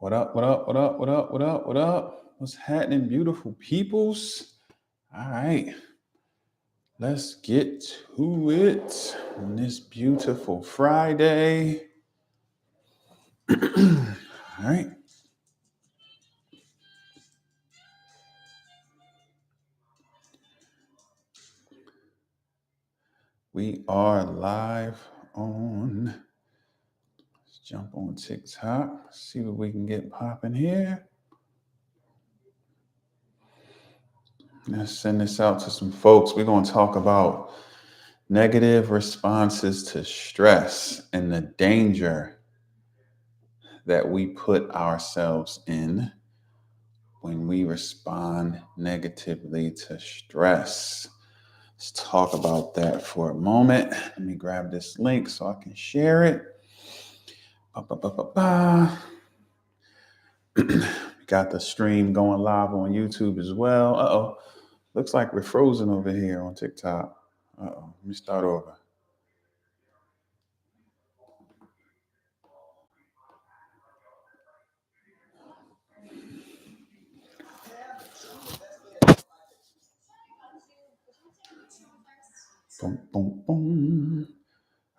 What up? What up? What up? What up? What up? What up? What's happening, beautiful peoples? All right, let's get to it on this beautiful Friday. All right. We are live on. Let's jump on TikTok, see what we can get popping here. Let's send this out to some folks. We're going to talk about negative responses to stress and the danger that we put ourselves in when we respond negatively to stress. Let's talk about that for a moment. Let me grab this link so I can share it. We got the stream going live on YouTube as well. Uh-oh. Looks like we're frozen over here on TikTok. Uh-oh. Let me start over. Boom, boom, boom.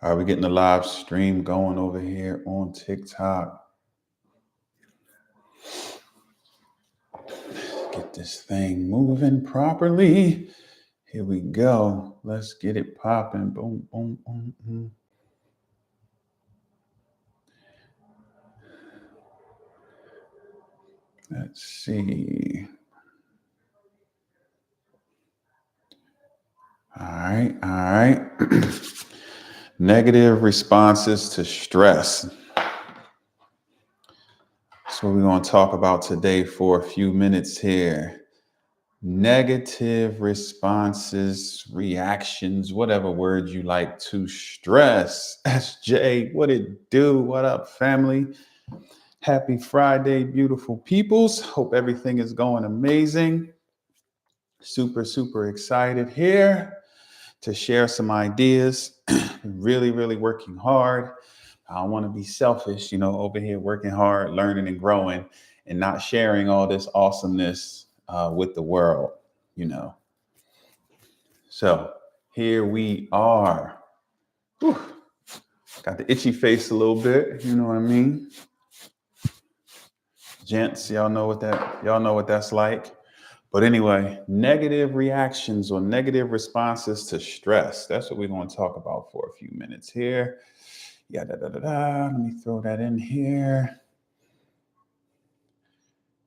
All right, we're getting the live stream going over here on TikTok. Get this thing moving properly. Here we go. Let's get it popping. Boom, boom, boom, boom. Let's see. All right, all right. Negative responses to stress. That's what we're going to talk about today for a few minutes here. Negative responses, reactions, whatever word you like to stress. SJ, what it do? What up, family? Happy Friday, beautiful peoples. Hope everything is going amazing. Super, super excited here to share some ideas. Really, really working hard. I don't want to be selfish, over here working hard, learning and growing, and not sharing all this awesomeness with the world, So here we are. Whew. Got the itchy face a little bit, you know what I mean? Gents, y'all know what that's like. But anyway, negative reactions or negative responses to stress. That's what we're going to talk about for a few minutes here. Let me throw that in here.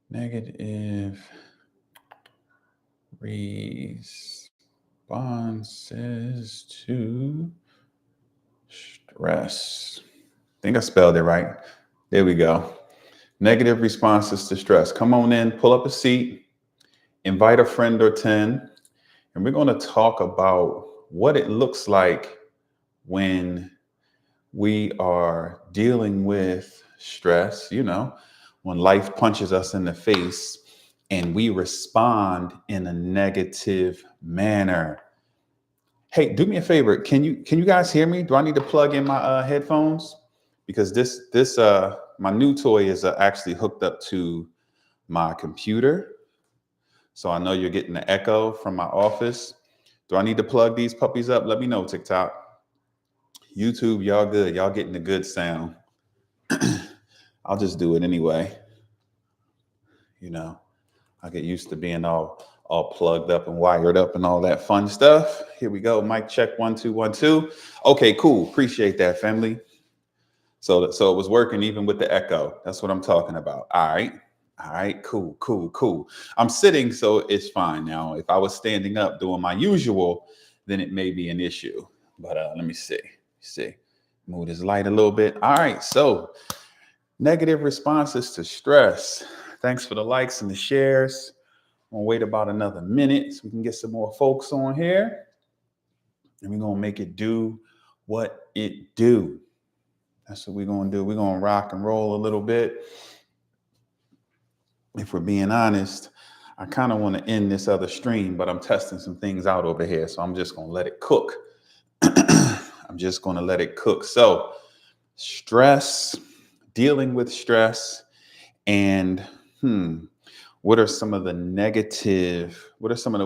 Negative responses to stress. I think I spelled it right. There we go. Negative responses to stress. Come on in, pull up a seat, invite a friend or 10, and we're going to talk about what it looks like when we are dealing with stress, when life punches us in the face and we respond in a negative manner. Hey, do me a favor. Can you guys hear me? Do I need to plug in my headphones? Because this my new toy is actually hooked up to my computer. So I know you're getting the echo from my office. Do I need to plug these puppies up? Let me know, TikTok. YouTube, y'all good. Y'all getting the good sound. I'll just do it anyway. I get used to being all plugged up and wired up and all that fun stuff. Here we go. Mic check 1 2 1 2. Okay, cool. Appreciate that, family. So it was working even with the echo. That's what I'm talking about. All right. Cool. I'm sitting, so it's fine now. If I was standing up doing my usual, then it may be an issue. But let me see. Move this light a little bit. All right. So negative responses to stress. Thanks for the likes and the shares. I'm gonna wait about another minute so we can get some more folks on here. And we're gonna make it do what it do. That's what we're gonna do. We're gonna rock and roll a little bit. If we're being honest, I kind of want to end this other stream, but I'm testing some things out over here. So I'm just gonna let it cook. So stress, dealing with stress, And what are some of the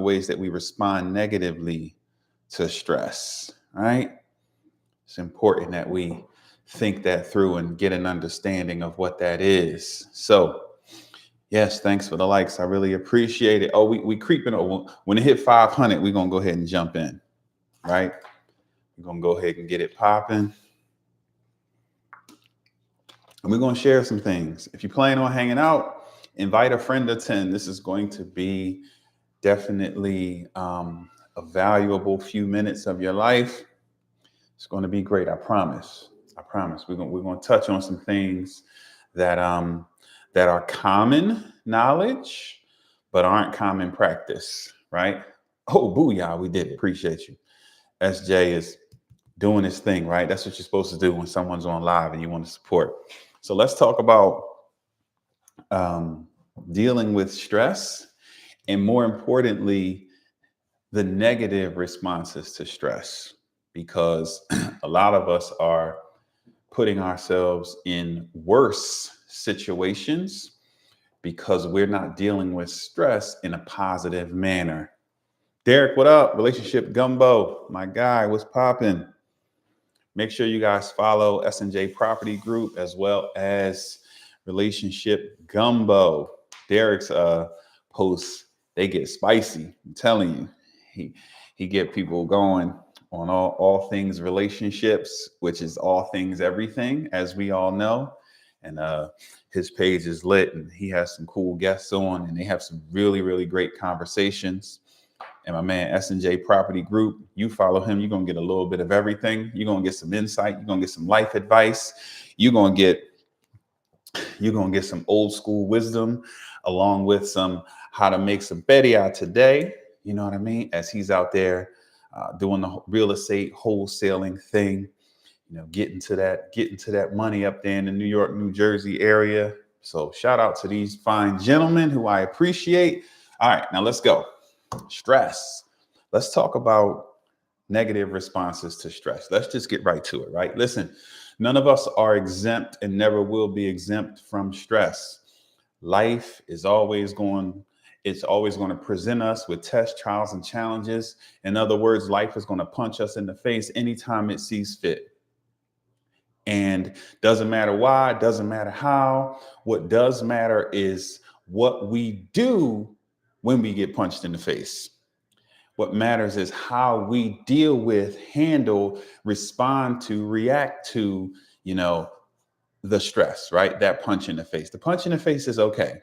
ways that we respond negatively to stress, right? It's important that we think that through and get an understanding of what that is. So, yes, thanks for the likes. I really appreciate it. Oh, we creeping over. When it hit 500, we're going to go ahead and jump in, right? We're going to go ahead and get it popping. And we're going to share some things. If you plan on hanging out, invite a friend or 10. This is going to be definitely a valuable few minutes of your life. It's going to be great. I promise. I promise. We're going to touch on some things that are common knowledge, but aren't common practice, right? Oh, booyah, we did it. Appreciate you. SJ is doing his thing, right? That's what you're supposed to do when someone's on live and you want to support. So let's talk about dealing with stress, and more importantly, the negative responses to stress, because a lot of us are putting ourselves in worse situations because we're not dealing with stress in a positive manner. Derek, what up? Relationship Gumbo, my guy, what's popping? Make sure you guys follow S&J Property Group as well as Relationship Gumbo. Derek's posts, they get spicy. I'm telling you, he get people going on all things relationships, which is all things everything, as we all know. And his page is lit, and he has some cool guests on, and they have some really, really great conversations. And my man S&J Property Group, you follow him, you're going to get a little bit of everything. You're going to get some insight. You're going to get some life advice. You're going to get some old school wisdom, along with some how to make some peria today. You know what I mean? As he's out there doing the real estate wholesaling thing, you know, getting to that money up there in the New York, New Jersey area. So shout out to these fine gentlemen who I appreciate. All right, now let's go. Stress. Let's talk about negative responses to stress. Let's just get right to it, right? Listen, none of us are exempt and never will be exempt from stress. Life is always going to present us with tests, trials, and challenges. In other words, life is going to punch us in the face anytime it sees fit. And doesn't matter why, doesn't matter how. What does matter is what we do when we get punched in the face. What matters is how we deal with, handle, respond to, react to, the stress, right? That punch in the face. The punch in the face is okay,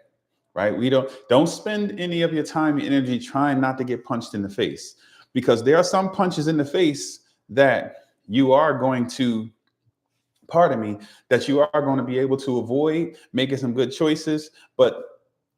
right? We don't spend any of your time and energy trying not to get punched in the face, because there are some punches in the face that you are going to, that you are going to be able to avoid making some good choices. But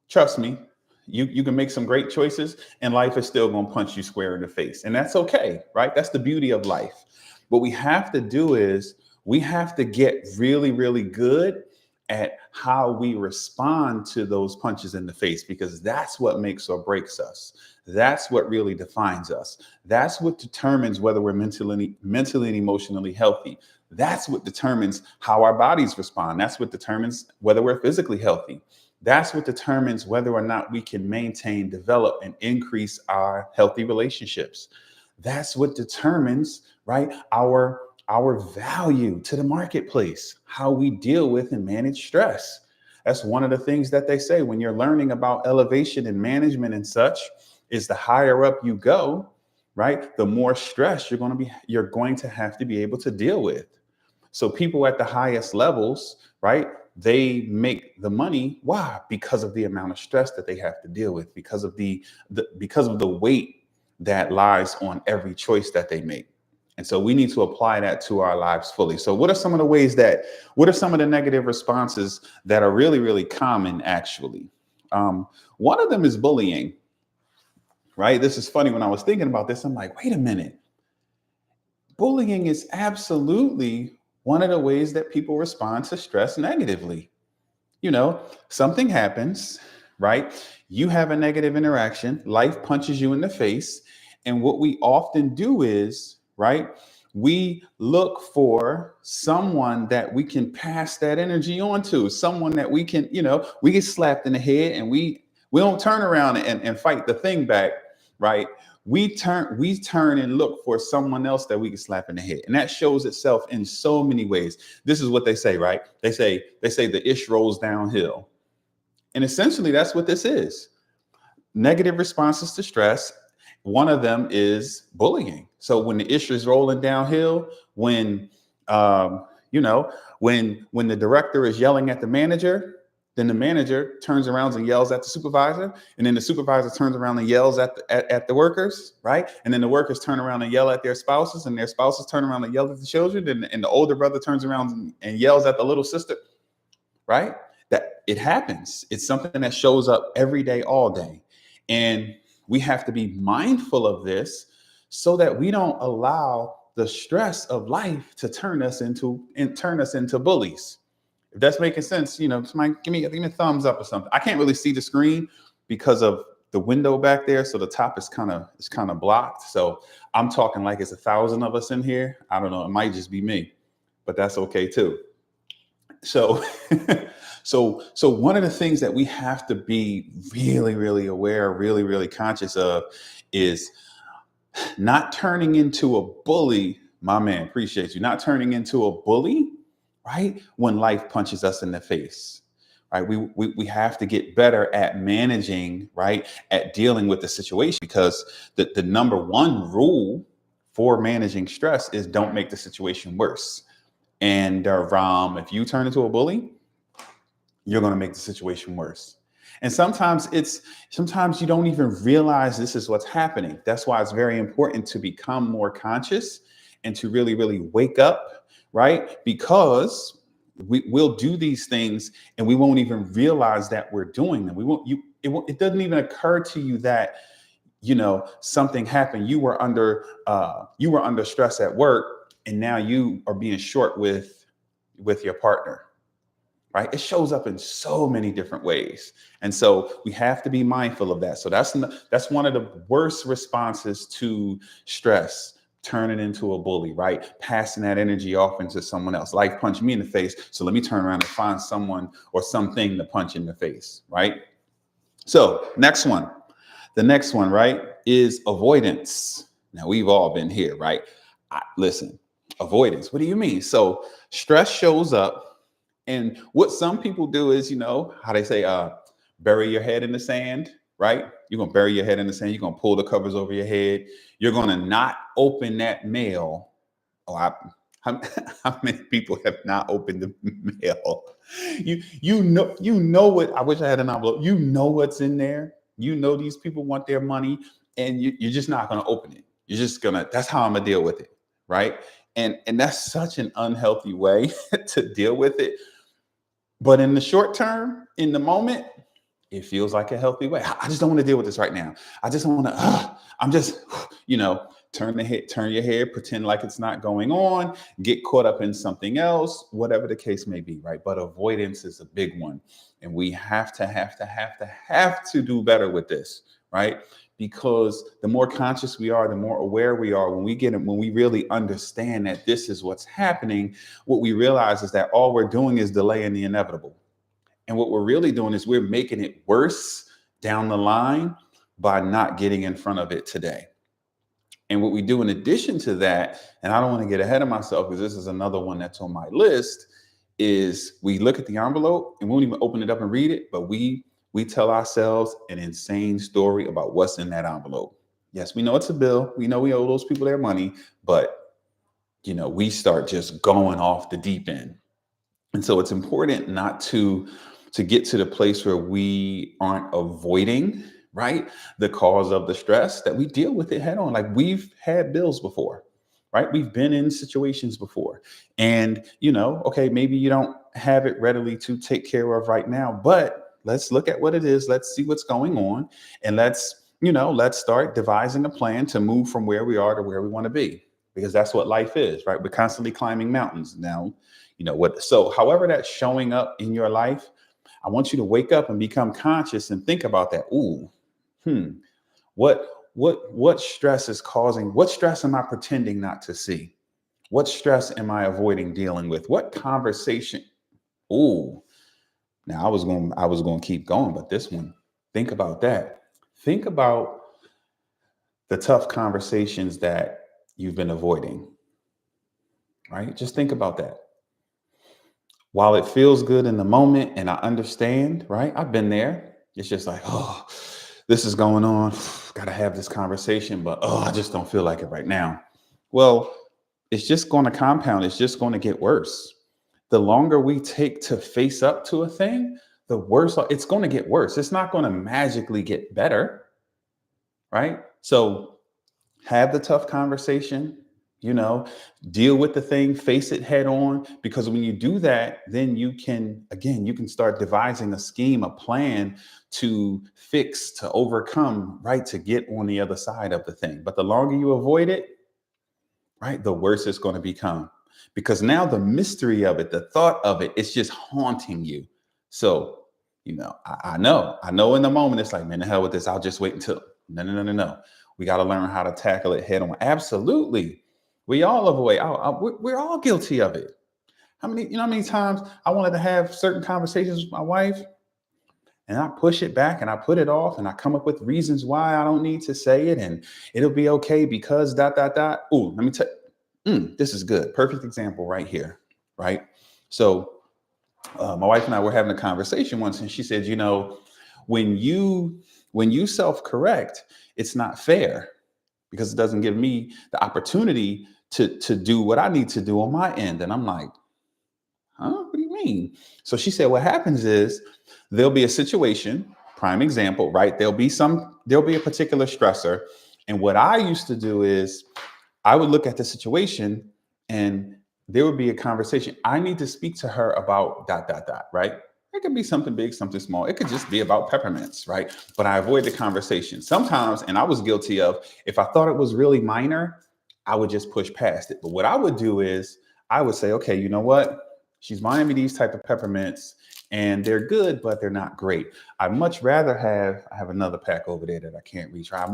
trust me, you can make some great choices and life is still going to punch you square in the face. And that's okay, right? That's the beauty of life. What we have to do is we have to get really, really good at how we respond to those punches in the face, because that's what makes or breaks us. That's what really defines us. That's what determines whether we're mentally and emotionally healthy. That's what determines how our bodies respond. That's what determines whether we're physically healthy. That's what determines whether or not we can maintain, develop, and increase our healthy relationships. That's what determines, right, our value to the marketplace, how we deal with and manage stress. That's one of the things that they say when you're learning about elevation and management and such, is the higher up you go, right, the more stress you're going to have to be able to deal with. So people at the highest levels, right, they make the money. Why? Because of the amount of stress that they have to deal with, because of the weight that lies on every choice that they make. And so we need to apply that to our lives fully. So what are some of the negative responses that are really, really common, actually? One of them is bullying, right? This is funny. When I was thinking about this, I'm like, wait a minute. Bullying is absolutely one of the ways that people respond to stress negatively. Something happens, right? You have a negative interaction, life punches you in the face. And what we often do is, right, we look for someone that we can pass that energy on to, someone that we can, we get slapped in the head and we don't turn around and fight the thing back, right? We turn and look for someone else that we can slap in the head. And that shows itself in so many ways. This is what they say, right? They say the ish rolls downhill. And essentially that's what this is. Negative responses to stress. One of them is bullying. So when the issue is rolling downhill, when when the director is yelling at the manager, then the manager turns around and yells at the supervisor, and then the supervisor turns around and yells at the workers, right? And then the workers turn around and yell at their spouses, and their spouses turn around and yell at the children, and the older brother turns around and yells at the little sister, right? That it happens. It's something that shows up every day, all day. And we have to be mindful of this so that we don't allow the stress of life to turn us into bullies. If that's making sense, somebody give me a thumbs up or something. I can't really see the screen because of the window back there, so the top is kind of blocked. So I'm talking like it's 1,000 of us in here. I don't know. It might just be me, but that's okay too. So, so one of the things that we have to be really, really aware, really, really conscious of is not turning into a bully. My man, appreciate you. Not turning into a bully, right? When life punches us in the face, right? We have to get better at managing, right? At dealing with the situation, because the number one rule for managing stress is don't make the situation worse. And if you turn into a bully, you're going to make the situation worse. And sometimes you don't even realize this is what's happening. That's why it's very important to become more conscious and to really, really wake up, right? Because we'll do these things and we won't even realize that we're doing them. It doesn't even occur to you that, something happened. You were under stress at work, and now you are being short with your partner, right? It shows up in so many different ways. And so we have to be mindful of that. So that's one of the worst responses to stress, turning into a bully, right? Passing that energy off into someone else. Life punched me in the face, so let me turn around and find someone or something to punch in the face, right? So the next one, right, is avoidance. Now we've all been here, right? Listen, avoidance. What do you mean? So stress shows up, and what some people do is, how they say, bury your head in the sand, right? You're going to bury your head in the sand. You're going to pull the covers over your head. You're going to not open that mail. How many people have not opened the mail? You know what? I wish I had an envelope. You know what's in there. You know these people want their money, and you're just not going to open it. You're just that's how I'm going to deal with it, right? And that's such an unhealthy way to deal with it. But in the short term, in the moment, it feels like a healthy way. I just don't want to deal with this right now. I just don't want to, I'm just, turn your head, pretend like it's not going on, get caught up in something else, whatever the case may be, right? But avoidance is a big one. And we have to do better with this, right? Because the more conscious we are, the more aware we are. When we really understand that this is what's happening, what we realize is that all we're doing is delaying the inevitable. And what we're really doing is we're making it worse down the line by not getting in front of it today. And what we do in addition to that, and I don't want to get ahead of myself because this is another one that's on my list, is we look at the envelope and we won't even open it up and read it, but we tell ourselves an insane story about what's in that envelope. Yes, we know it's a bill. We know we owe those people their money, but we start just going off the deep end. And so it's important not to get to the place where we aren't avoiding, right, the cause of the stress, that we deal with it head on. Like, we've had bills before, right? We've been in situations before, and okay, maybe you don't have it readily to take care of right now, but let's look at what it is. Let's see what's going on, and let's start devising a plan to move from where we are to where we want to be, because that's what life is, right? We're constantly climbing mountains. Now, so however that's showing up in your life, I want you to wake up and become conscious and think about that. What stress is causing? What stress am I pretending not to see? What stress am I avoiding dealing with? What conversation? Ooh, now I was going to keep going, but this one, think about that. Think about the tough conversations that you've been avoiding, right? Just think about that. While it feels good in the moment and I understand, right? I've been there. It's just like, oh, this is going on. Got to have this conversation, but oh, I just don't feel like it right now. Well, it's just going to compound. It's just going to get worse. The longer we take to face up to a thing, the worse it's going to get worse. It's not going to magically get better, right? So have the tough conversation, you know, deal with the thing, face it head on, because when you do that, then you can, again, you can start devising a scheme, a plan to fix, to overcome, right, to get on the other side of the thing. But the longer you avoid it, right, the worse it's going to become, because now the mystery of it, the thought of it, it's just haunting you. So, I know in the moment it's like, man, the hell with this, I'll just wait until. No, no, no, no, no. We got to learn how to tackle it head on. Absolutely. We all avoid. We're all guilty of it. How many times I wanted to have certain conversations with my wife, and I push it back and I put it off, and I come up with reasons why I don't need to say it, and it'll be okay because dot dot dot. Oh, let me tell you, this is good. Perfect example right here. Right. So my wife and I were having a conversation once, and she said, when you self-correct, it's not fair because it doesn't give me the opportunity to do what I need to do on my end. And I'm like, huh? What do you mean? So she said, what happens is there'll be a situation, prime example, right? There'll be a particular stressor. And what I used to do is I would look at the situation, and there would be a conversation. I need to speak to her about dot, dot, dot, right? It could be something big, something small. It could just be about peppermints, right? But I avoid the conversation. Sometimes, and I was guilty of, if I thought it was really minor, I would just push past it. But what I would do is I would say, okay, you know what? She's buying me these type of peppermints, and they're good, but they're not great. I have another pack over there that I can't reach. I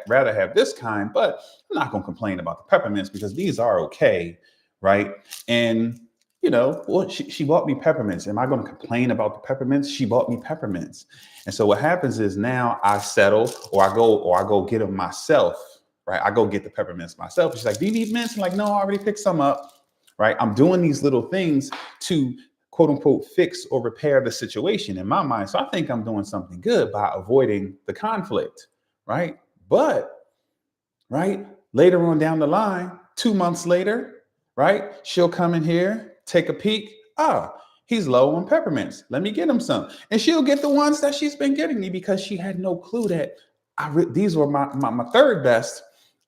rather have this kind, but I'm not going to complain about the peppermints because these are okay, right? And well, she bought me peppermints. Am I going to complain about the peppermints? She bought me peppermints. And so what happens is now I settle, or I go get them myself, right? I go get the peppermints myself. She's like, do you need mints? I'm like, no, I already picked some up, right? I'm doing these little things to quote unquote fix or repair the situation in my mind. So I think I'm doing something good by avoiding the conflict, right? But, right, later on down the line, 2 months later, right, she'll come in here, take a peek. He's low on peppermints. Let me get him some. And she'll get the ones that she's been getting me because she had no clue that these were my third best,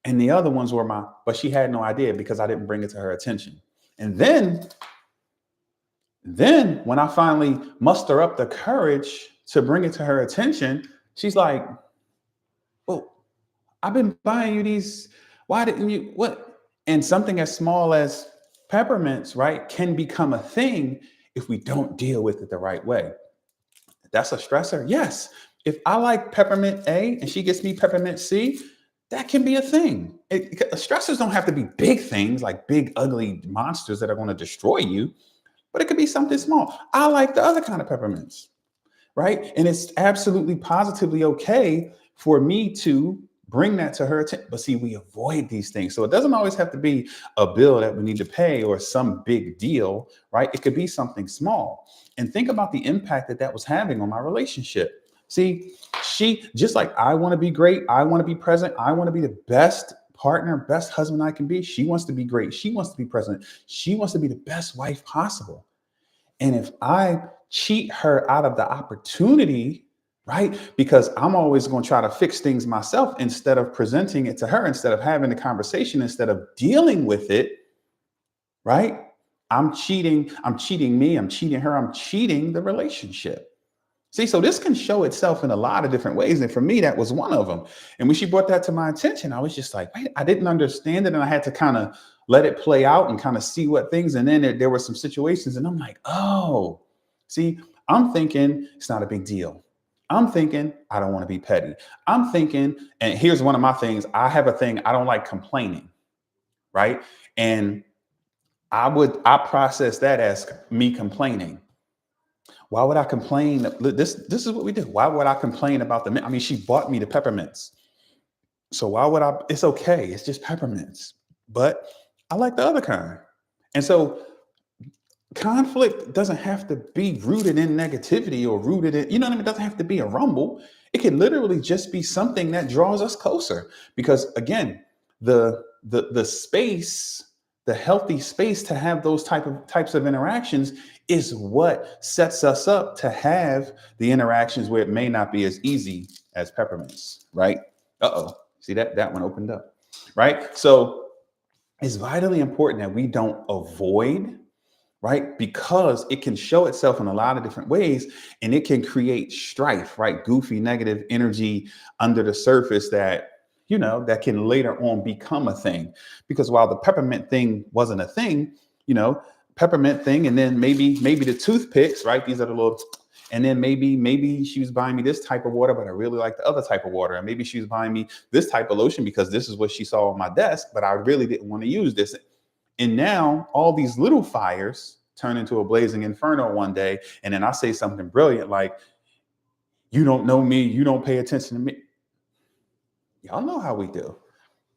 and the other ones were but she had no idea because I didn't bring it to her attention. And then when I finally muster up the courage to bring it to her attention, she's like, well, I've been buying you these. Why didn't you? What? And something as small as peppermints, right, can become a thing if we don't deal with it the right way. That's a stressor. Yes. If I like peppermint A and she gets me peppermint C, that can be a thing. Stressors don't have to be big things like big, ugly monsters that are going to destroy you, but it could be something small. I like the other kind of peppermints, right? And it's absolutely positively okay for me to bring that to her attention. But see, we avoid these things. So it doesn't always have to be a bill that we need to pay or some big deal, right? It could be something small. And think about the impact that was having on my relationship. See, she, just like I want to be great, I want to be present, I want to be the best partner, best husband I can be. She wants to be great. She wants to be present. She wants to be the best wife possible. And if I cheat her out of the opportunity, right? Because I'm always going to try to fix things myself instead of presenting it to her, instead of having the conversation, instead of dealing with it, right? I'm cheating me, I'm cheating her, I'm cheating the relationship. See, so this can show itself in a lot of different ways. And for me, that was one of them. And when she brought that to my attention, I was just like, wait, I didn't understand it. And I had to kind of let it play out and kind of see what things. And then there were some situations and I'm like, oh, see, I'm thinking it's not a big deal. I'm thinking I don't want to be petty. I'm thinking, and here's one of my things. I have a thing. I don't like complaining. Right. And I process that as me complaining. Why would I complain? This is what we do. Why would I complain about the mint? I mean, she bought me the peppermints. So why would I? It's okay. It's just peppermints. But I like the other kind. And so conflict doesn't have to be rooted in negativity or rooted in, you know what I mean? It doesn't have to be a rumble. It can literally just be something that draws us closer. Because again, the space, the healthy space to have those types of interactions is what sets us up to have the interactions where it may not be as easy as peppermints, right? Uh-oh. See that one opened up, right? So it's vitally important that we don't avoid, right? Because it can show itself in a lot of different ways and it can create strife, right? Goofy, negative energy under the surface that, that can later on become a thing. Because while the peppermint thing wasn't a thing, peppermint thing, and then maybe the toothpicks, right? These are the little, and then maybe she was buying me this type of water, but I really like the other type of water. And maybe she was buying me this type of lotion because this is what she saw on my desk, but I really didn't want to use this. And now all these little fires turn into a blazing inferno one day. And then I say something brilliant like, you don't know me, you don't pay attention to me. Y'all know how we do.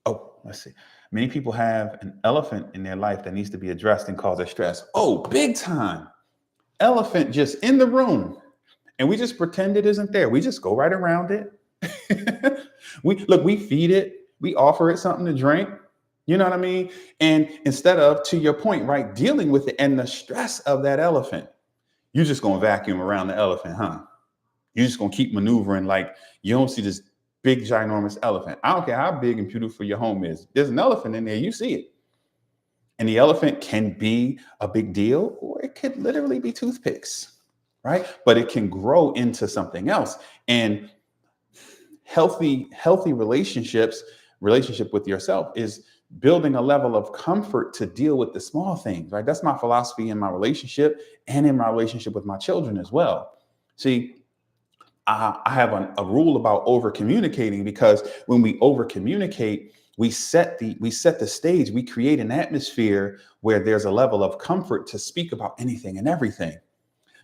Oh, let's see. Many people have an elephant in their life that needs to be addressed and causes stress. Oh, big time. Elephant just in the room. And we just pretend it isn't there. We just go right around it. we feed it, we offer it something to drink. You know what I mean? And instead of, to your point, right, dealing with it and the stress of that elephant, you're just going to vacuum around the elephant, huh? You're just going to keep maneuvering like you don't see this big, ginormous elephant. I don't care how big and beautiful your home is. There's an elephant in there. You see it. And the elephant can be a big deal, or it could literally be toothpicks, right? But it can grow into something else. And healthy relationship with yourself is building a level of comfort to deal with the small things, right? That's my philosophy in my relationship and in my relationship with my children as well. See, I have a rule about over communicating, because when we over communicate, we set the stage, we create an atmosphere where there's a level of comfort to speak about anything and everything.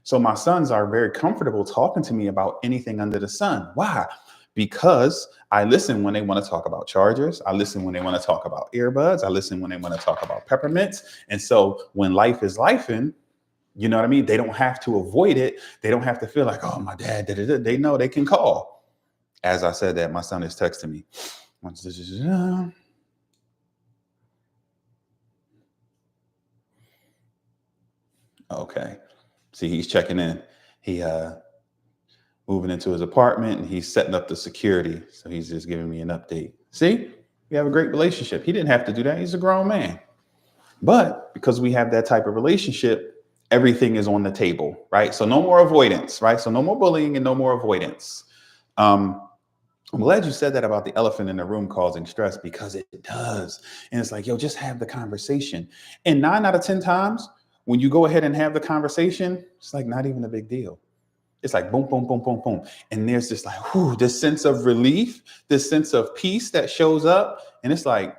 So my sons are very comfortable talking to me about anything under the sun. Why? Because I listen when they want to talk about chargers. I listen when they want to talk about earbuds. I listen when they want to talk about peppermints. And so when life is lifing, you know what I mean? They don't have to avoid it. They don't have to feel like, oh, my dad, they know they can call. As I said that, my son is texting me. Okay. See, he's checking in. He moving into his apartment and he's setting up the security. So he's just giving me an update. See, we have a great relationship. He didn't have to do that. He's a grown man. But because we have that type of relationship, everything is on the table, right? So no more avoidance, right? So no more bullying and no more avoidance. I'm glad you said that about the elephant in the room causing stress, because it does. And it's like, yo, just have the conversation. And 9 out of 10 times, when you go ahead and have the conversation, it's like not even a big deal. It's like boom, boom, boom, boom, boom. And there's this like, whew, this sense of relief, this sense of peace that shows up. And it's like,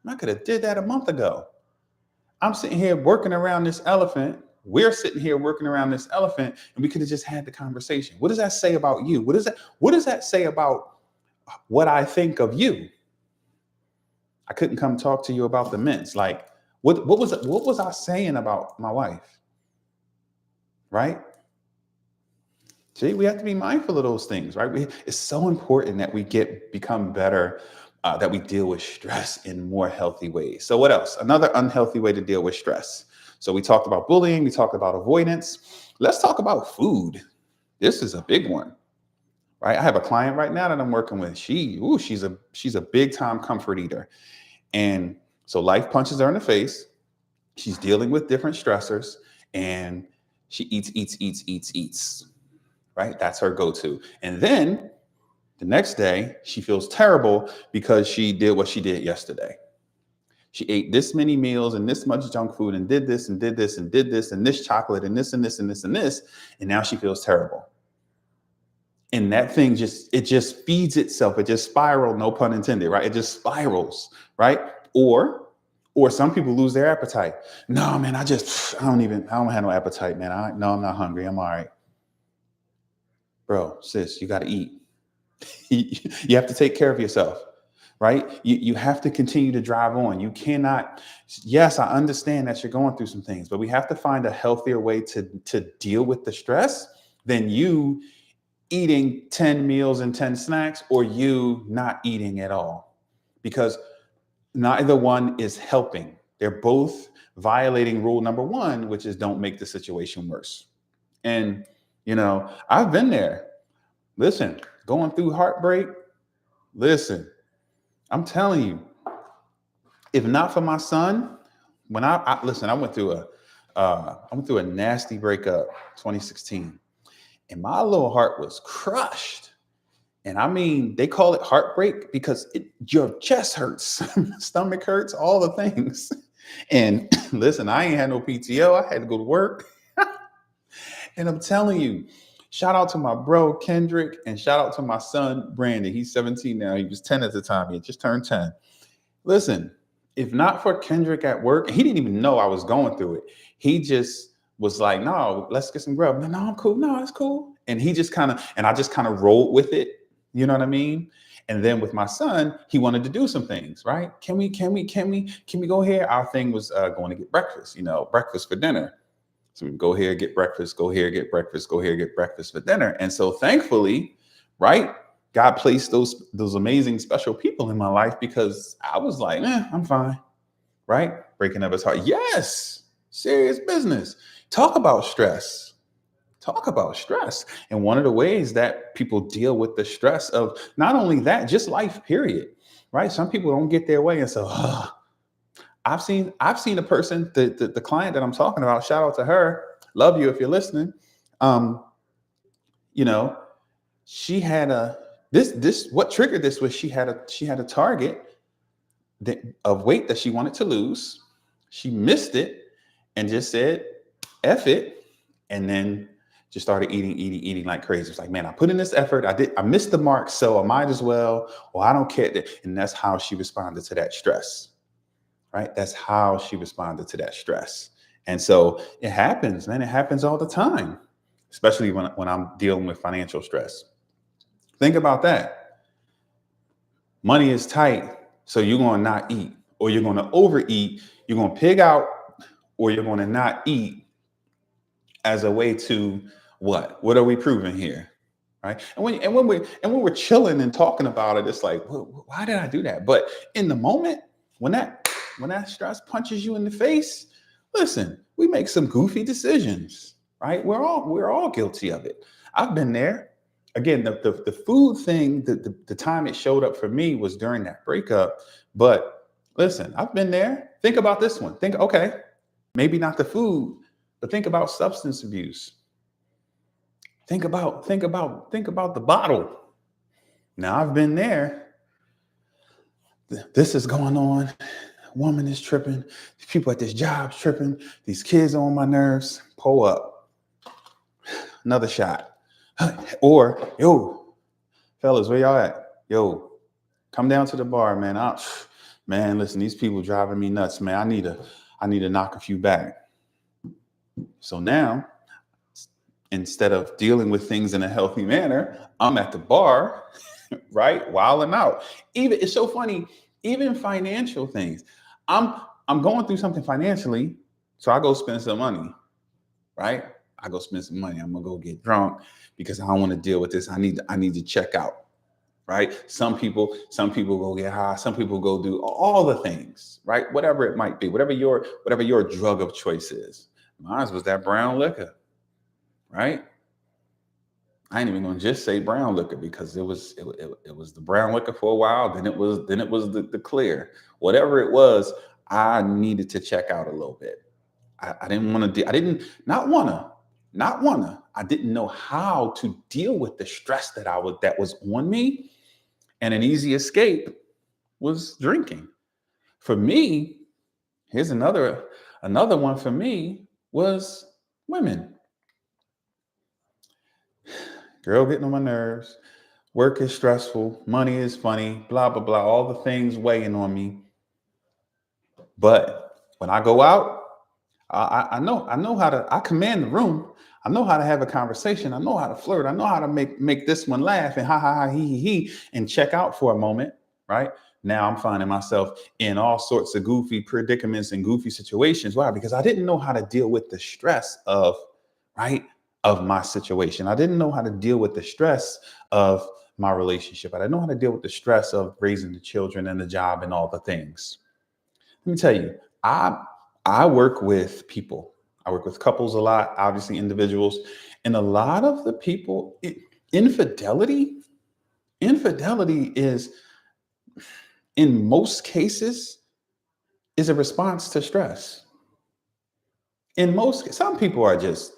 I could have did that a month ago. I'm sitting here working around this elephant. We're sitting here working around this elephant, and we could have just had the conversation. What does that say about you? What does that say about what I think of you? I couldn't come talk to you about the mints. Like, what was I saying about my wife? Right? See, we have to be mindful of those things, right? It's so important that we become better, that we deal with stress in more healthy ways. So what else? Another unhealthy way to deal with stress. So we talked about bullying, we talked about avoidance. Let's talk about food. This is a big one, right? I have a client right now that I'm working with. She's a big time comfort eater. And so life punches her in the face. She's dealing with different stressors, and she eats. Right? That's her go-to. And then the next day, she feels terrible because she did what she did yesterday. She ate this many meals and this much junk food and did this and did this and did this and this chocolate and this and this and this and this. And now she feels terrible. And that thing just feeds itself. It just spirals, no pun intended, right? It just spirals, right? Or Or some people lose their appetite. No, man, I don't have no appetite, man. No, I'm not hungry. I'm all right. Bro, sis, you got to eat. You have to take care of yourself, right? You have to continue to drive on. You cannot, yes, I understand that you're going through some things, but we have to find a healthier way to deal with the stress than you eating 10 meals and 10 snacks or you not eating at all. Because neither one is helping. They're both violating rule number one, which is don't make the situation worse. And, I've been there. Listen, going through heartbreak, listen, I'm telling you, if not for my son, when listen, I went through a nasty breakup, 2016, and my little heart was crushed. And I mean, they call it heartbreak because your chest hurts, stomach hurts, all the things. And listen, I ain't had no PTO. I had to go to work. And I'm telling you, shout out to my bro, Kendrick, and shout out to my son, Brandon. He's 17 now. He was 10 at the time. He had just turned 10. Listen, if not for Kendrick at work, he didn't even know I was going through it. He just was like, no, let's get some grub. No, I'm cool. No, it's cool. And I just kind of rolled with it. You know what I mean? And then with my son, he wanted to do some things, right? Can we go here? Our thing was going to get breakfast, breakfast for dinner. So we go here, get breakfast, go here, get breakfast, go here, get breakfast for dinner. And so thankfully, right, God placed those amazing special people in my life because I was like, I'm fine, right? Breaking up his heart. Yes, serious business. Talk about stress. And one of the ways that people deal with the stress of not only that, just life, period, right? Some people don't get their way. And so I've seen a person, the client that I'm talking about, shout out to her. Love you if you're listening. She had what triggered this was she had a target of weight that she wanted to lose. She missed it and just said, F it. And then just started eating like crazy. It's like, man, I put in this effort. I missed the mark. So I might as well, or I don't care. And that's how she responded to that stress, right? That's how she responded to that stress. And so it happens, man. It happens all the time, especially when I'm dealing with financial stress. Think about that. Money is tight. So you're going to not eat, or you're going to overeat. You're going to pig out, or you're going to not eat as a way to what? What are we proving here? Right. And when we're chilling and talking about it, it's like, well, why did I do that? But in the moment, when that stress punches you in the face, listen, we make some goofy decisions, right? We're all guilty of it. I've been there. Again, the food thing, the time it showed up for me was during that breakup. But listen, I've been there. Think about this one. Okay, maybe not the food, but think about substance abuse. Think about the bottle. Now I've been there. This is going on. Woman is tripping. People at this job tripping. These kids are on my nerves. Pull up. Another shot. Or, yo, fellas, where y'all at? Yo, come down to the bar, man. Man, listen, these people driving me nuts, man. I need to knock a few back. So now, instead of dealing with things in a healthy manner, I'm at the bar, right? Wilding out. It's so funny, even financial things. I'm going through something financially, so I go spend some money, right? I go spend some money. I'm gonna go get drunk because I don't want to deal with this. I need to check out, right? Some people go get high. Some people go do all the things, right? Whatever it might be, whatever your drug of choice is. Mine was that brown liquor, right? I ain't even gonna just say brown liquor because it was the brown liquor for a while. Then it was the clear. Whatever it was, I needed to check out a little bit. I didn't want to. I didn't know how to deal with the stress that was on me, and an easy escape was drinking. For me, here's another one for me was women. Girl getting on my nerves. Work is stressful. Money is funny. Blah, blah, blah. All the things weighing on me. But when I go out, I know how to, I command the room. I know how to have a conversation. I know how to flirt. I know how to make this one laugh and ha ha ha he and check out for a moment, right? Now I'm finding myself in all sorts of goofy predicaments and goofy situations. Why? Because I didn't know how to deal with the stress of, right, of my situation. I didn't know how to deal with the stress of my relationship. I didn't know how to deal with the stress of raising the children and the job and all the things. Let me tell you, I I work with people. I work with couples a lot, obviously individuals, and a lot of the people, infidelity, infidelity is in most cases is a response to stress. In most, some people are just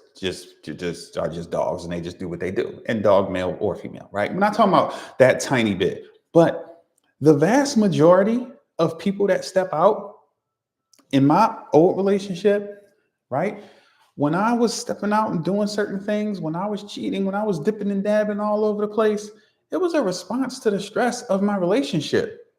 dogs and they just do what they do, and dog male or female, right? We're not talking about that tiny bit, but the vast majority of people that step out in my old relationship, right? When I was stepping out and doing certain things, when I was cheating, when I was dipping and dabbing all over the place, it was a response to the stress of my relationship.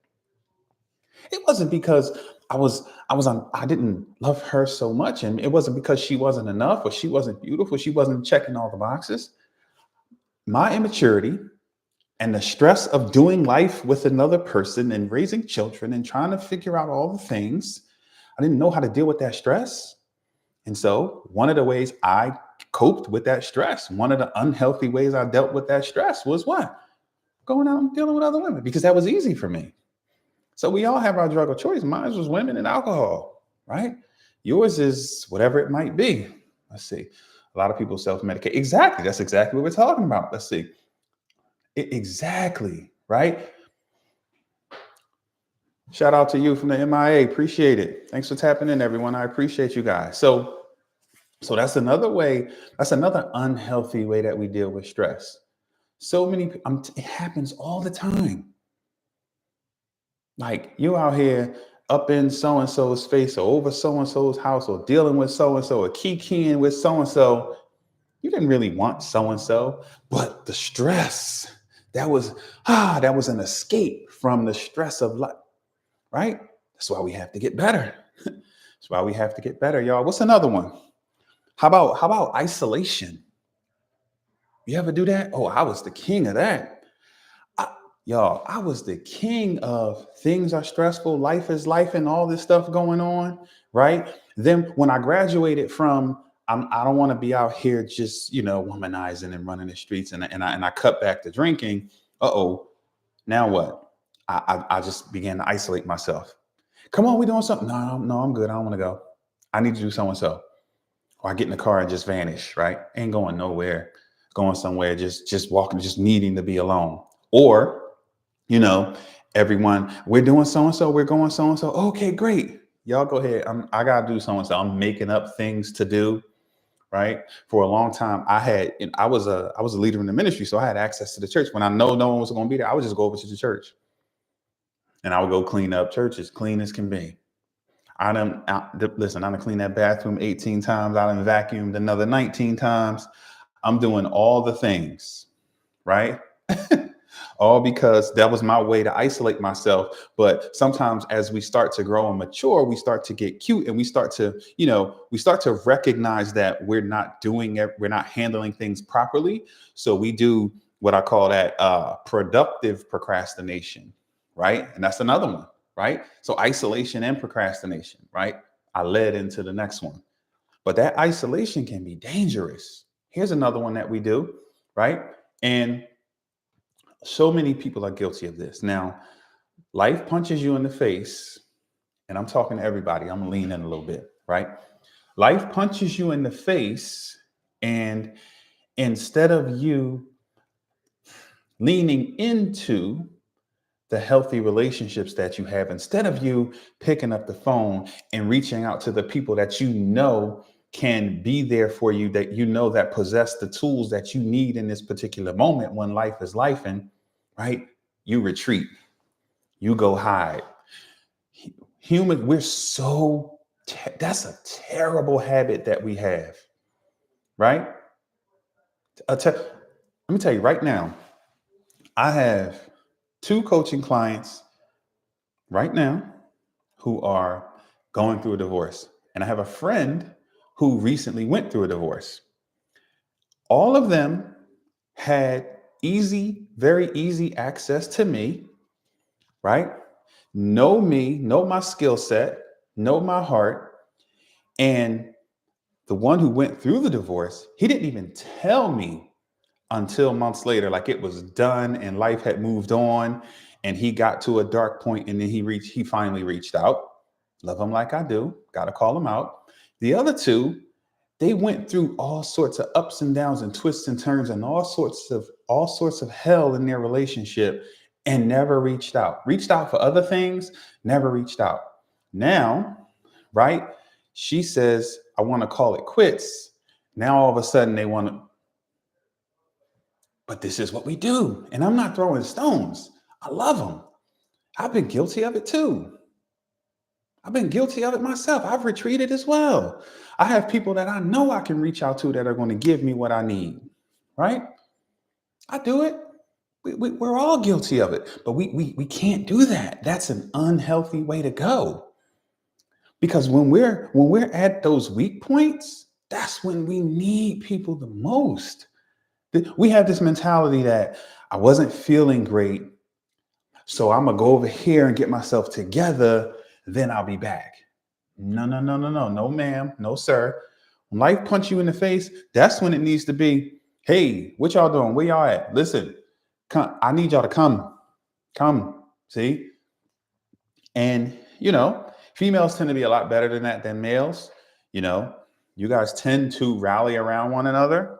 It wasn't because I didn't love her so much, and it wasn't because she wasn't enough or she wasn't beautiful, she wasn't checking all the boxes. My immaturity and the stress of doing life with another person and raising children and trying to figure out all the things, I didn't know how to deal with that stress. And so, one of the ways I coped with that stress, one of the unhealthy ways I dealt with that stress was what? Going out and dealing with other women because that was easy for me. So, we all have our drug of choice. Mine was women and alcohol, right? Yours is whatever it might be. Let's see. A lot of people self medicate. Exactly. That's exactly what we're talking about. Let's see. Exactly. Right. Shout out to you from the MIA. Appreciate it. Thanks for tapping in, everyone. I appreciate you guys. So that's another way, that's another unhealthy way that we deal with stress. So many, it happens all the time. Like you out here up in so and so's face or over so and so's house or dealing with so and so or keying with so and so. You didn't really want so and so, but the stress that was an escape from the stress of life, right? That's why we have to get better. That's why we have to get better, y'all. What's another one? How about isolation? You ever do that? Oh, I was the king of that. Y'all, I was the king of things are stressful, life is life, and all this stuff going on, right? Then when I graduated from, I don't want to be out here just womanizing and running the streets, and I cut back to drinking. Now what? I just began to isolate myself. Come on, we doing something? No, no, I'm good. I don't want to go. I need to do so and so. Or I get in the car and just vanish, right? Ain't going nowhere, going somewhere, just walking, just needing to be alone. Or, you know, everyone, we're doing so and so, we're going so and so. Okay, great. Y'all go ahead. I gotta do so and so. I'm making up things to do, right? For a long time, I was a leader in the ministry, so I had access to the church. When I know no one was going to be there, I would just go over to the church, and I would go clean up churches, clean as can be. Listen, I done cleaned that bathroom 18 times. I done vacuumed another 19 times. I'm doing all the things, right? All because that was my way to isolate myself. But sometimes as we start to grow and mature, we start to get cute and we start to recognize that we're not doing it, we're not handling things properly. So we do what I call that productive procrastination, right? And that's another one, right? So isolation and procrastination, right? I led into the next one. But that isolation can be dangerous. Here's another one that we do, right? And so many people are guilty of this. Now, life punches you in the face, and I'm talking to everybody. I'm gonna lean in a little bit, right? Life punches you in the face, and instead of you leaning into the healthy relationships that you have, instead of you picking up the phone and reaching out to the people that you know can be there for you, that possess the tools that you need in this particular moment when life is life, and right, you retreat, you go hide. Human, we're so that's a terrible habit that we have, right? Let me tell you right now, I have two coaching clients right now who are going through a divorce. And I have a friend who recently went through a divorce. All of them had easy, very easy access to me, right? Know me, know my skill set, know my heart. And the one who went through the divorce, he didn't even tell me until months later, like it was done and life had moved on and he got to a dark point and then he finally reached out. Love him like I do, got to call him out. The other two, they went through all sorts of ups and downs and twists and turns and all sorts of hell in their relationship and never reached out. Reached out for other things, never reached out. Now, right? She says, I want to call it quits. Now all of a sudden they want to, but this is what we do. And I'm not throwing stones. I love them. I've been guilty of it too. I've been guilty of it myself. I've retreated as well. I have people that I know I can reach out to that are going to give me what I need, right? I do it. We're all guilty of it, but we can't do that. That's an unhealthy way to go. Because when we're at those weak points, that's when we need people the most. We have this mentality that I wasn't feeling great, so I'm gonna go over here and get myself together, then I'll be back. No, no, no, no, no, no, ma'am, no, sir. When life punch you in the face, that's when it needs to be. Hey, what y'all doing? Where y'all at? Listen, come. I need y'all to come. See, and females tend to be a lot better than that than males. You know, you guys tend to rally around one another.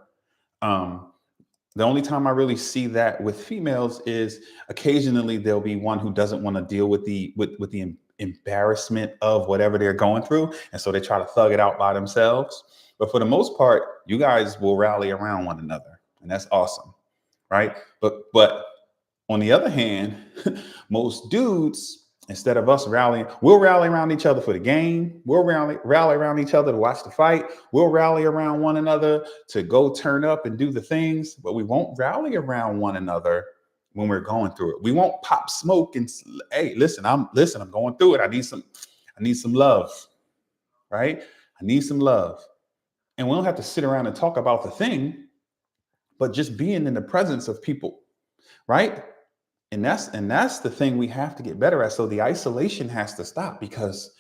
The only time I really see that with females is occasionally there'll be one who doesn't want to deal with the embarrassment of whatever they're going through, and so they try to thug it out by themselves. But for the most part, you guys will rally around one another, and that's awesome, right? But on the other hand, most dudes, instead of us rallying, we'll rally around each other for the game. We'll rally around each other to watch the fight. We'll rally around one another to go turn up and do the things, but we won't rally around one another when we're going through it. We won't pop smoke and, hey, listen, I'm going through it. I need some love, right? I need some love. And we don't have to sit around and talk about the thing, but just being in the presence of people, right? And that's the thing we have to get better at. So the isolation has to stop because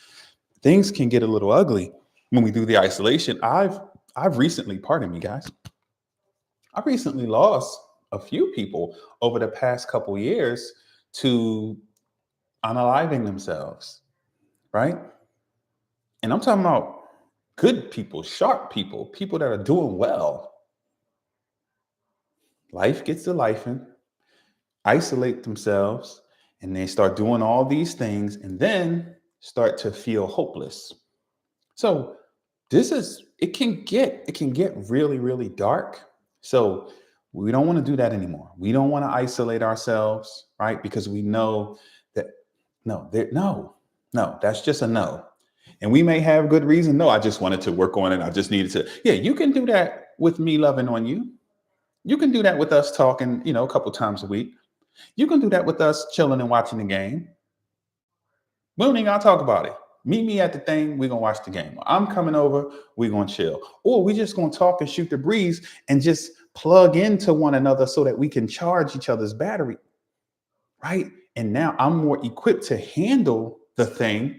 things can get a little ugly when we do the isolation. I've recently, pardon me, guys, I've recently lost a few people over the past couple years to unaliving themselves, right? And I'm talking about good people, sharp people, people that are doing well. Life gets to lifing, isolate themselves, and they start doing all these things and then start to feel hopeless. So it can get really, really dark. So we don't want to do that anymore. We don't want to isolate ourselves, right? Because we know that no, that's just a no. And we may have good reason. No, I just wanted to work on it. I just needed to. Yeah, you can do that with me loving on you. You can do that with us talking, a couple times a week. You can do that with us chilling and watching the game. We don't even gotta talk about it. Meet me at the thing, we're gonna watch the game. I'm coming over, we're gonna chill. Or we just gonna talk and shoot the breeze and just plug into one another so that we can charge each other's battery. Right. And now I'm more equipped to handle the thing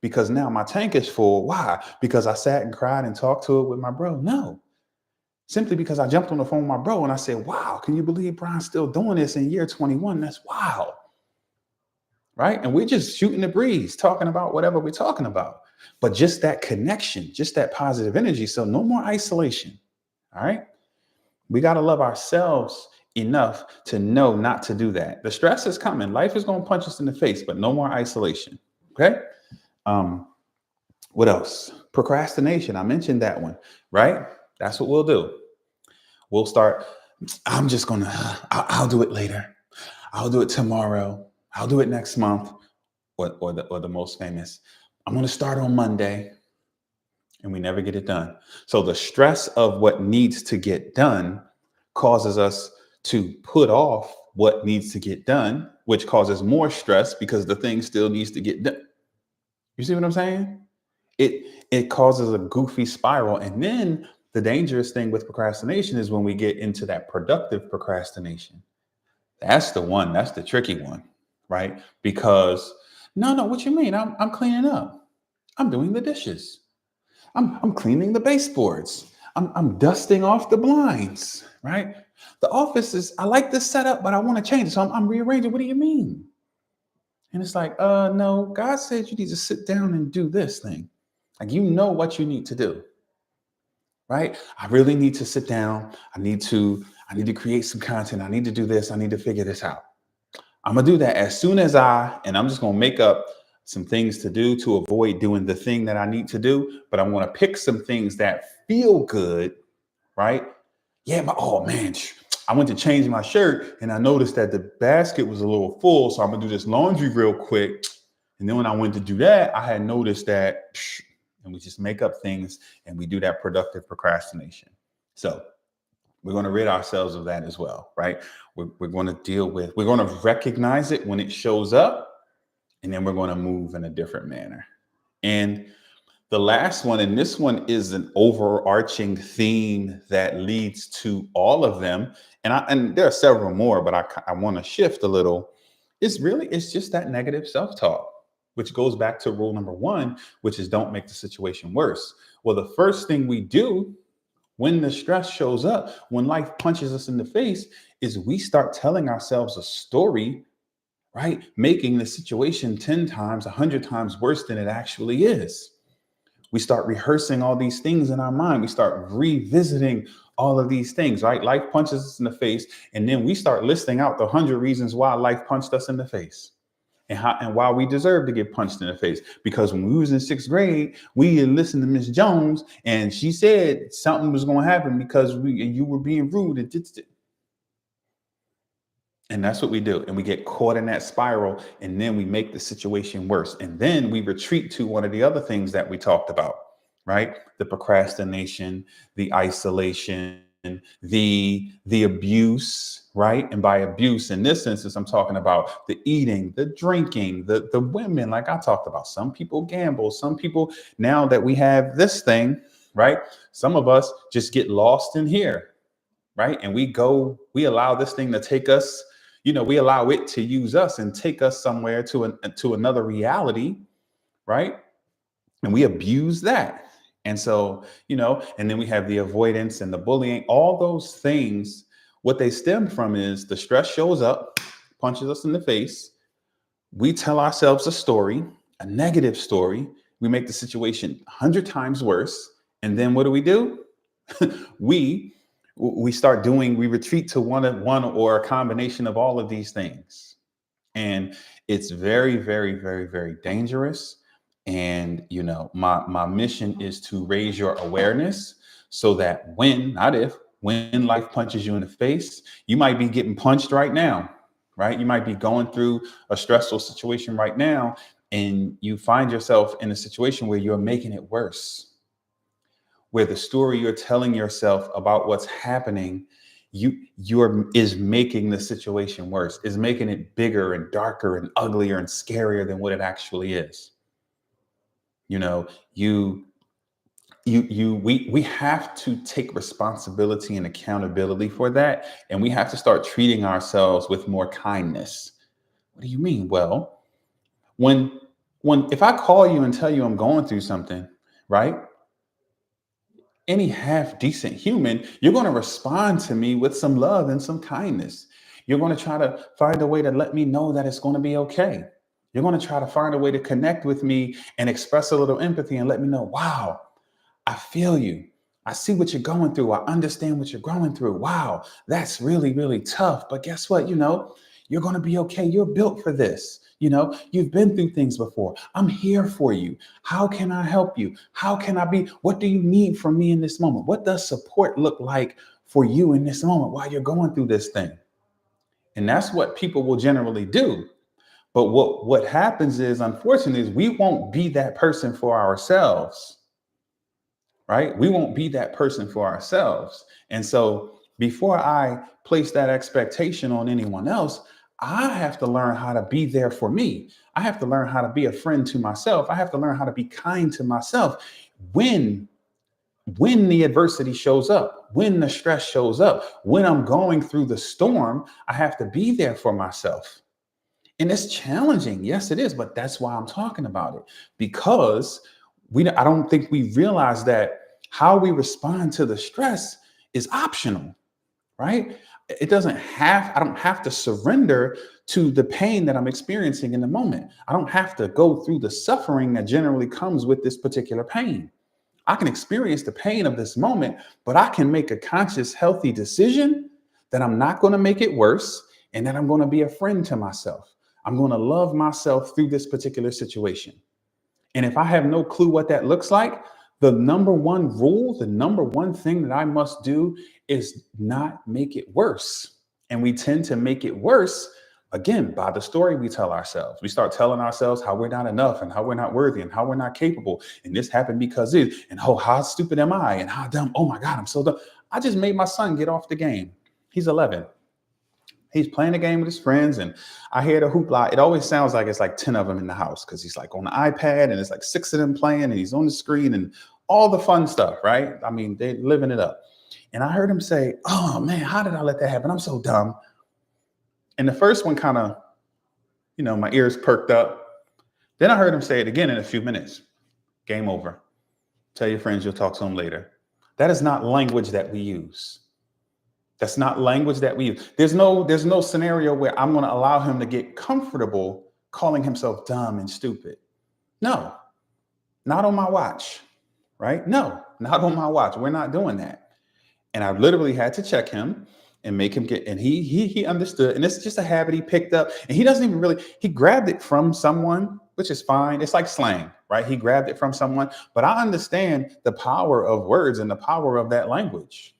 because now my tank is full. Why? Because I sat and cried and talked to it with my bro. No. Simply because I jumped on the phone with my bro and I said, wow, can you believe Brian's still doing this in year 21? That's wild. Right. And we're just shooting the breeze, talking about whatever we're talking about. But just that connection, just that positive energy. So no more isolation. All right. We got to love ourselves enough to know not to do that. The stress is coming. Life is going to punch us in the face, but no more isolation. Okay. What else? Procrastination. I mentioned that one, right? That's what we'll do. We'll start. I'll do it later. I'll do it tomorrow. I'll do it next month. Or the most famous, I'm going to start on Monday. And we never get it done. So the stress of what needs to get done causes us to put off what needs to get done, which causes more stress because the thing still needs to get done. You see what I'm saying? It causes a goofy spiral. And then the dangerous thing with procrastination is when we get into that productive procrastination. That's the one, that's the tricky one, right? Because no, what you mean? I'm cleaning up. I'm doing the dishes. I'm cleaning the baseboards. I'm dusting off the blinds, right? The office is, I like this setup, but I want to change it. So I'm rearranging. What do you mean? And it's like, no, God said you need to sit down and do this thing. Like, you know what you need to do, right? I really need to sit down. I need to create some content. I need to do this. I need to figure this out. I'm gonna do that as soon as and I'm just gonna make up some things to do to avoid doing the thing that I need to do. But I'm gonna pick some things that feel good, right? Yeah, oh man, I went to change my shirt and I noticed that the basket was a little full. So I'm gonna do this laundry real quick. And then when I went to do that, I had noticed that, and we just make up things and we do that productive procrastination. So we're going to rid ourselves of that as well, right? We're going to we're going to recognize it when it shows up, and then we're going to move in a different manner. And the last one, and this one is an overarching theme that leads to all of them. And there are several more, but I want to shift a little. It's just that negative self-talk, which goes back to rule number one, which is don't make the situation worse. Well, the first thing we do when the stress shows up, when life punches us in the face, is we start telling ourselves a story, right? Making the situation 10 times, 100 times worse than it actually is. We start rehearsing all these things in our mind. We start revisiting all of these things, right? Life punches us in the face, and then we start listing out the 100 reasons why life punched us in the face. And why we deserve to get punched in the face. Because when we was in sixth grade, we listened to Miss Jones, and she said something was going to happen because you were being rude. And that's what we do. And we get caught in that spiral, and then we make the situation worse. And then we retreat to one of the other things that we talked about, right? The procrastination, the isolation, the abuse, right? And by abuse in this instance, I'm talking about the eating, the drinking, the women, like I talked about. Some people gamble, some people, now that we have this thing, right? Some of us just get lost in here, right? And we allow this thing to take us, we allow it to use us and take us somewhere to another reality, right? And we abuse that. And so, and then we have the avoidance and the bullying, all those things. What they stem from is the stress shows up, punches us in the face. We tell ourselves a story, a negative story. We make the situation 100 times worse. And then what do? we we retreat to one or a combination of all of these things. And it's very, very, very, very dangerous. And my mission is to raise your awareness so that when life punches you in the face, you might be getting punched right now, right? You might be going through a stressful situation right now, and you find yourself in a situation where you're making it worse, where the story you're telling yourself about what's happening is making the situation worse, is making it bigger and darker and uglier and scarier than what it actually is. We have to take responsibility and accountability for that, and we have to start treating ourselves with more kindness. What do you mean? Well, when if I call you and tell you I'm going through something, right? Any half decent human, you're going to respond to me with some love and some kindness. You're going to try to find a way to let me know that it's going to be okay. You're going to try to find a way to connect with me and express a little empathy and let me know, wow, I feel you. I see what you're going through. I understand what you're going through. Wow, that's really, really tough. But guess what? You're going to be okay. You're built for this. You've been through things before. I'm here for you. How can I help you? What do you need from me in this moment? What does support look like for you in this moment while you're going through this thing? And that's what people will generally do. But what happens is, unfortunately, is we won't be that person for ourselves, right? We won't be that person for ourselves. And so before I place that expectation on anyone else, I have to learn how to be there for me. I have to learn how to be a friend to myself. I have to learn how to be kind to myself when the adversity shows up, when the stress shows up, when I'm going through the storm. I have to be there for myself. And it's challenging. Yes, it is. But that's why I'm talking about it, because I don't think we realize that how we respond to the stress is optional, right? I don't have to surrender to the pain that I'm experiencing in the moment. I don't have to go through the suffering that generally comes with this particular pain. I can experience the pain of this moment, but I can make a conscious, healthy decision that I'm not going to make it worse and that I'm going to be a friend to myself. I'm going to love myself through this particular situation. And if I have no clue what that looks like, the number one rule, the number one thing that I must do is not make it worse. And we tend to make it worse, again, by the story we tell ourselves. We start telling ourselves how we're not enough and how we're not worthy and how we're not capable. And this happened because it, and oh, how stupid am I? And how dumb, oh my God, I'm so dumb. I just made my son get off the game. He's 11. He's playing a game with his friends, and I hear the hoopla. It always sounds like it's like 10 of them in the house, because he's like on the iPad and it's like 6 of them playing and he's on the screen and all the fun stuff, right? I mean, they're living it up. And I heard him say, oh man, how did I let that happen? I'm so dumb. And the first one kind of, my ears perked up. Then I heard him say it again in a few minutes. Game over. Tell your friends you'll talk to them later. That is not language that we use. That's not language that we use. There's no scenario where I'm going to allow him to get comfortable calling himself dumb and stupid. No, not on my watch, right? No, not on my watch. We're not doing that. And I literally had to check him and make him get, and he understood. And it's just a habit he picked up, and he doesn't even really, he grabbed it from someone, which is fine. It's like slang, right? He grabbed it from someone, but I understand the power of words and the power of that language.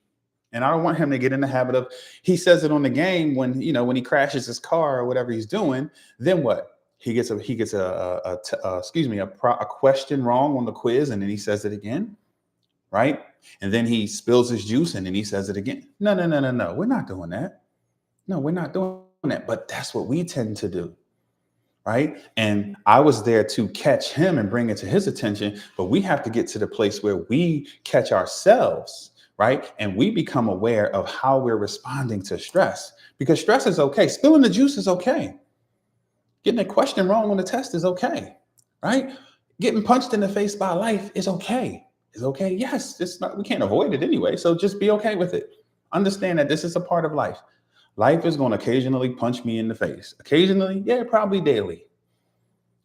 And I don't want him to get in the habit of, he says it on the game when he crashes his car or whatever he's doing, then what? He gets a question wrong on the quiz, and then he says it again, right? And then he spills his juice and then he says it again. No. We're not doing that. No, we're not doing that. But that's what we tend to do, right? And I was there to catch him and bring it to his attention, but we have to get to the place where we catch ourselves, right? And we become aware of how we're responding to stress, because stress is okay. Spilling the juice is okay. Getting a question wrong on the test is okay, right? Getting punched in the face by life is okay. It's okay. Yes, we can't avoid it anyway. So just be okay with it. Understand that this is a part of life. Life is going to occasionally punch me in the face. Occasionally, yeah, probably daily,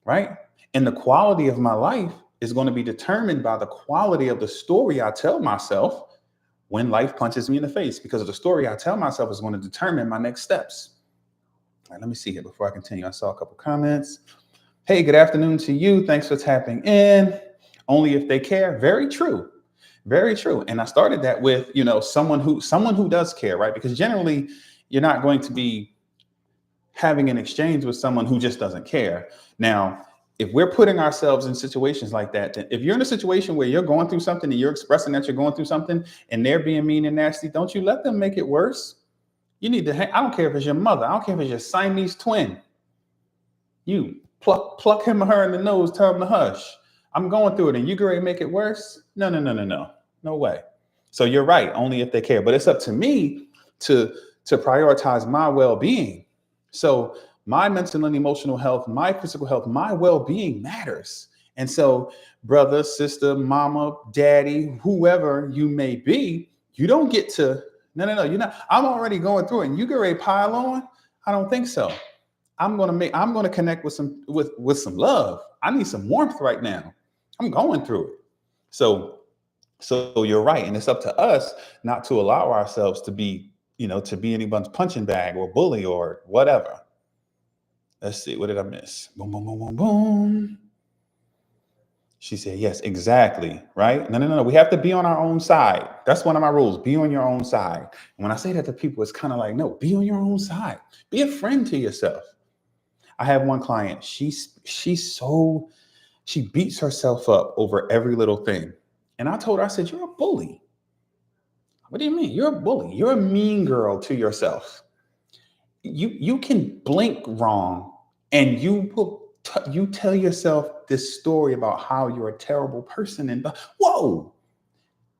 right? And the quality of my life is going to be determined by the quality of the story I tell myself when life punches me in the face, because of the story I tell myself is going to determine my next steps. All right, let me see here before I continue. I saw a couple comments. Hey, good afternoon to you. Thanks for tapping in. Only if they care. Very true. Very true. And I started that with, someone who does care, right? Because generally you're not going to be having an exchange with someone who just doesn't care. Now, if we're putting ourselves in situations like that, then if you're in a situation where you're going through something and you're expressing that you're going through something and they're being mean and nasty, don't you let them make it worse. You need to, I don't care if it's your mother. I don't care if it's your Siamese twin. You pluck him or her in the nose, tell them to hush. I'm going through it and you can ready to make it worse? No. No way. So you're right, only if they care. But it's up to me to prioritize my well-being. So my mental and emotional health, my physical health, my well-being matters. And so brother, sister, mama, daddy, whoever you may be, you don't get to, no, you're not. I'm already going through it and you get ready to pile on? I don't think so. I'm going to connect with some love. I need some warmth right now. I'm going through it. So you're right. And it's up to us not to allow ourselves to be, to be anyone's punching bag or bully or whatever. Let's see. What did I miss? Boom, boom, boom, boom, boom. She said, yes, exactly. Right. No. We have to be on our own side. That's one of my rules. Be on your own side. And when I say that to people, it's kind of like, no, be on your own side. Be a friend to yourself. I have one client. She beats herself up over every little thing. And I told her, I said, you're a bully. What do you mean? You're a bully. You're a mean girl to yourself. you can blink wrong, and you tell yourself this story about how you're a terrible person, and whoa,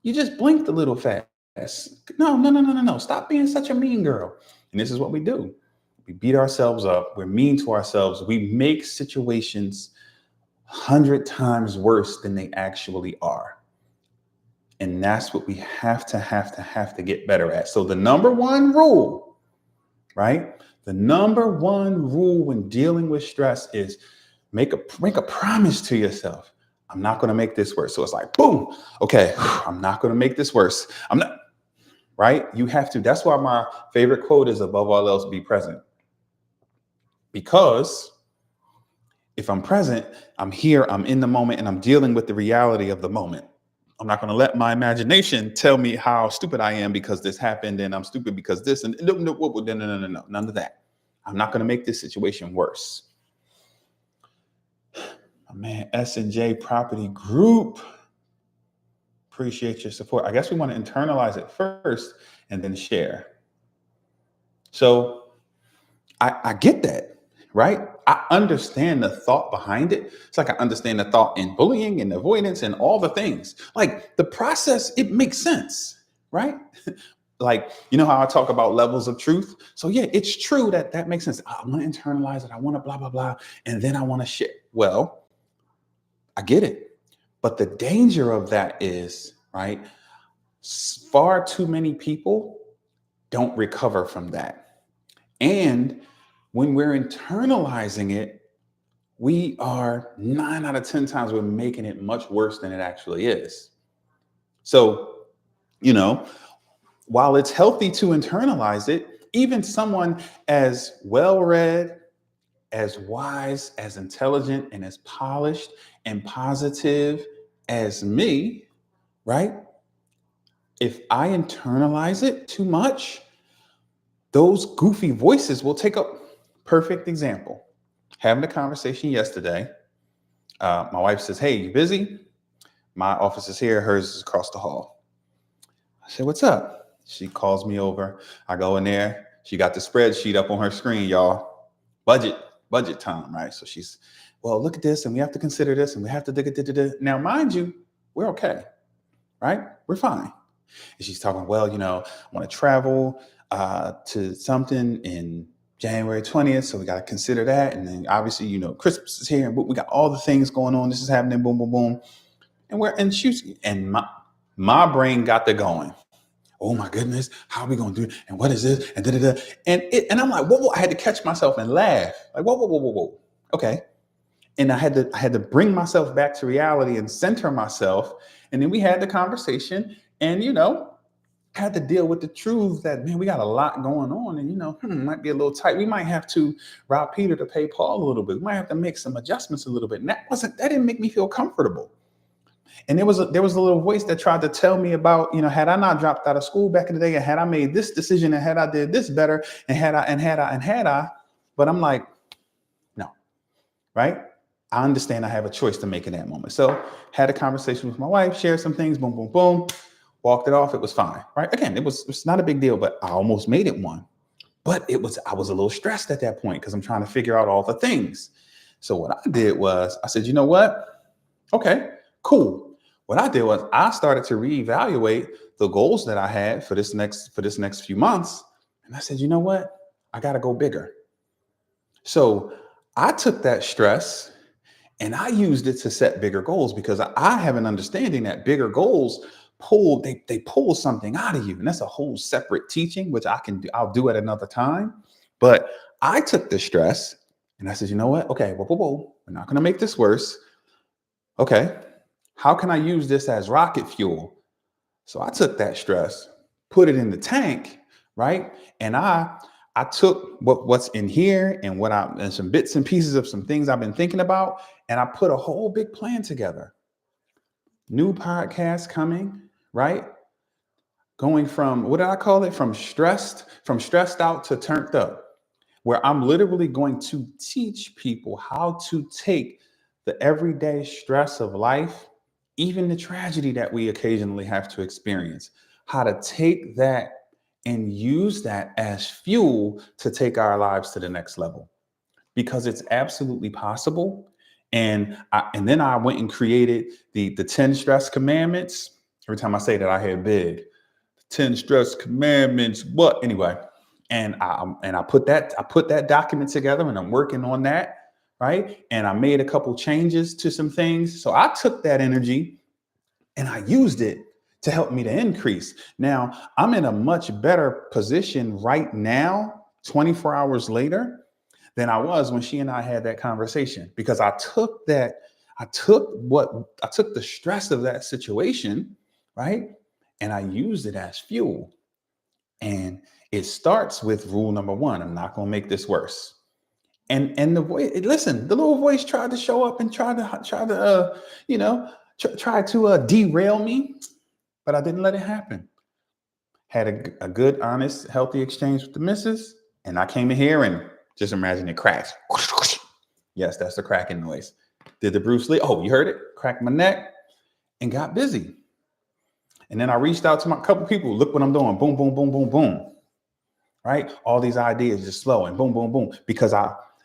you just blinked a little fast. No, no, no, no, no, no. Stop being such a mean girl. And this is what we do. We beat ourselves up. We're mean to ourselves. We make situations 100 times worse than they actually are. And that's what we have to get better at. So the number one rule, right? The number one rule when dealing with stress is make a promise to yourself. I'm not going to make this worse. So it's like, boom. Okay. I'm not going to make this worse. I'm not, right? You have to. That's why my favorite quote is, above all else, be present. Because if I'm present, I'm here, I'm in the moment, and I'm dealing with the reality of the moment. I'm not going to let my imagination tell me how stupid I am because this happened, and I'm stupid because this, and no, none of that. I'm not going to make this situation worse. My man, S&J Property Group. Appreciate your support. I guess we want to internalize it first and then share. So I get that, right? I understand the thought behind it. It's like I understand the thought in bullying and avoidance and all the things. Like the process, it makes sense, right? Like, you know how I talk about levels of truth? So yeah, it's true that makes sense. I want to internalize it. I want to blah, blah, blah. And then I want to share. Well, I get it. But the danger of that is, right, far too many people don't recover from that. And when we're internalizing it, we are 9 out of 10 times we're making it much worse than it actually is. So, you know, while it's healthy to internalize it, even someone as well-read, as wise, as intelligent, and as polished and positive as me, right? If I internalize it too much, those goofy voices will take up. Perfect example. Having a conversation yesterday. My wife says, "Hey, you busy?" My office is here. Hers is across the hall. I said, "What's up?" She calls me over. I go in there. She got the spreadsheet up on her screen, y'all. Budget time, right? So she's, well, look at this, and we have to consider this, and we have to do. Now, mind you, we're okay, right? We're fine. And she's talking, well, I want to travel to something in January 20th. So we got to consider that. And then obviously, Christmas is here, and we got all the things going on. This is happening, boom, boom, boom. And my brain got the going. Oh my goodness, how are we gonna do it? And what is this? And and I'm like, whoa, I had to catch myself and laugh. Like, whoa. Okay. And I had to bring myself back to reality and center myself. And then we had the conversation, and had to deal with the truth that, man, we got a lot going on, and might be a little tight. We might have to rob Peter to pay Paul a little bit. We might have to make some adjustments a little bit. And that didn't make me feel comfortable. And there was a little voice that tried to tell me about, had I not dropped out of school back in the day, and had I made this decision, and had I did this better, and had I, but I'm like, no, right? I understand I have a choice to make in that moment. So had a conversation with my wife, shared some things, boom, boom, boom, walked it off. It was fine, right? Again, it's not a big deal, but I almost made it one. But I was a little stressed at that point because I'm trying to figure out all the things. So what I did was I said, you know what? Okay, cool. What I did was I started to reevaluate the goals that I had for this next few months. And I said, you know what? I got to go bigger. So I took that stress and I used it to set bigger goals, because I have an understanding that bigger goals they pull something out of you. And that's a whole separate teaching, which I'll do at another time. But I took the stress and I said, you know what? Okay, whoa. We're not going to make this worse. Okay. How can I use this as rocket fuel? So I took that stress, put it in the tank, right? And I took what's in here and some bits and pieces of some things I've been thinking about, and I put a whole big plan together. New podcast coming, right? Going from, what did I call it? From stressed out to turned up, where I'm literally going to teach people how to take the everyday stress of life, even the tragedy that we occasionally have to experience, how to take that and use that as fuel to take our lives to the next level, because it's absolutely possible. And then I went and created the 10 stress commandments. Every time I say that, I hear big 10 stress commandments. What anyway? And I put that document together, and I'm working on that, right? And I made a couple changes to some things. So I took that energy and I used it to help me to increase. Now I'm in a much better position right now, 24 hours later, than I was when she and I had that conversation, because I took the stress of that situation, right? And I used it as fuel. And it starts with rule number one: I'm not going to make this worse. And the voice, listen, the little voice tried to show up and you know, try to derail me, but I didn't let it happen. Had a good, honest, healthy exchange with the missus, and I came in here and just imagine it cracks. Yes, that's the cracking noise. Did the Bruce Lee? Oh, you heard it? Cracked my neck and got busy. And then I reached out to my couple people. Look what I'm doing. Boom, boom, boom, boom, boom. Right? All these ideas just flow and boom, boom, boom. Because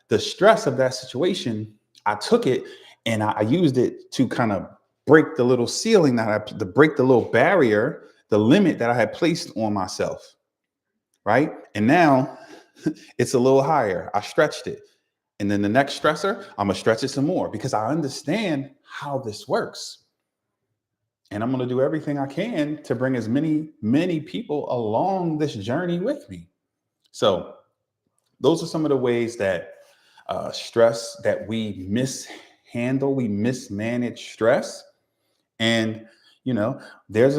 the stress of that situation, I took it and I used it to kind of break the little ceiling to break the little barrier, the limit that I had placed on myself. Right? And now it's a little higher. I stretched it. And then the next stressor, I'm going to stretch it some more, because I understand how this works. And I'm going to do everything I can to bring as many people along this journey with me. So those are some of the ways that stress, that we mishandle, we mismanage stress. And, you know, there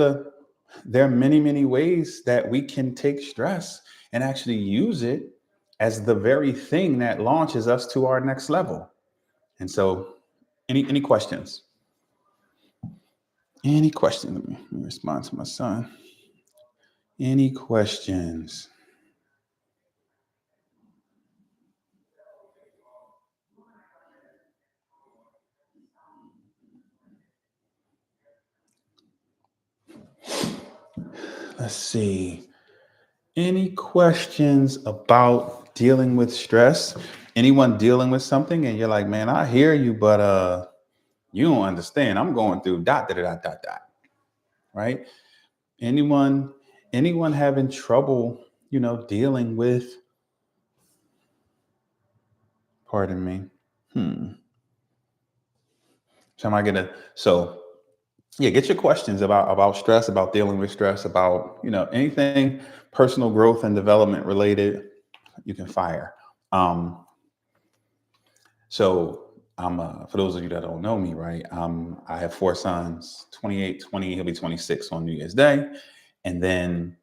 are many ways that we can take stress and actually use it as the very thing that launches us to our next level. And so, any questions? Any questions? Let me respond to my son. Any questions? Let's see. Any questions about dealing with stress? Anyone dealing with something and you're like, man, I hear you, but you don't understand. I'm going through dot dot dot dot dot. Right? Anyone having trouble, dealing with, pardon me. So am I gonna so yeah, get your questions about stress, about dealing with stress, about anything personal growth and development related, you can fire. So I'm for those of you that don't know me, right? I have four sons, 28, 20, he'll be 26 on New Year's Day, and then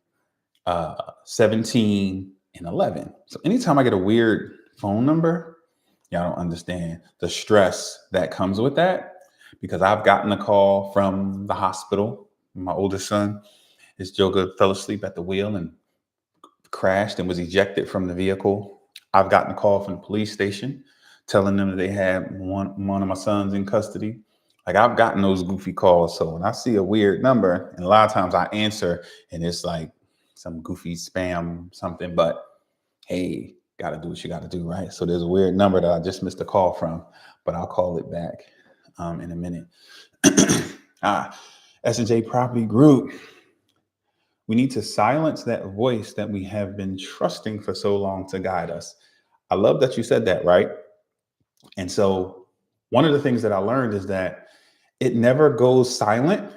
17 and 11. So anytime I get a weird phone number, y'all don't understand the stress that comes with that, because I've gotten a call from the hospital. My oldest son, his Joker fell asleep at the wheel and crashed and was ejected from the vehicle. I've gotten a call from the police station telling them that they had one of my sons in custody. Like, I've gotten those goofy calls. So when I see a weird number, and a lot of times I answer and it's like some goofy spam something, but hey, got to do what you got to do, right? So there's a weird number that I just missed a call from, but I'll call it back in a minute. S&J Property Group. We need to silence that voice that we have been trusting for so long to guide us. I love that you said that, right? And so one of the things that I learned is that it never goes silent.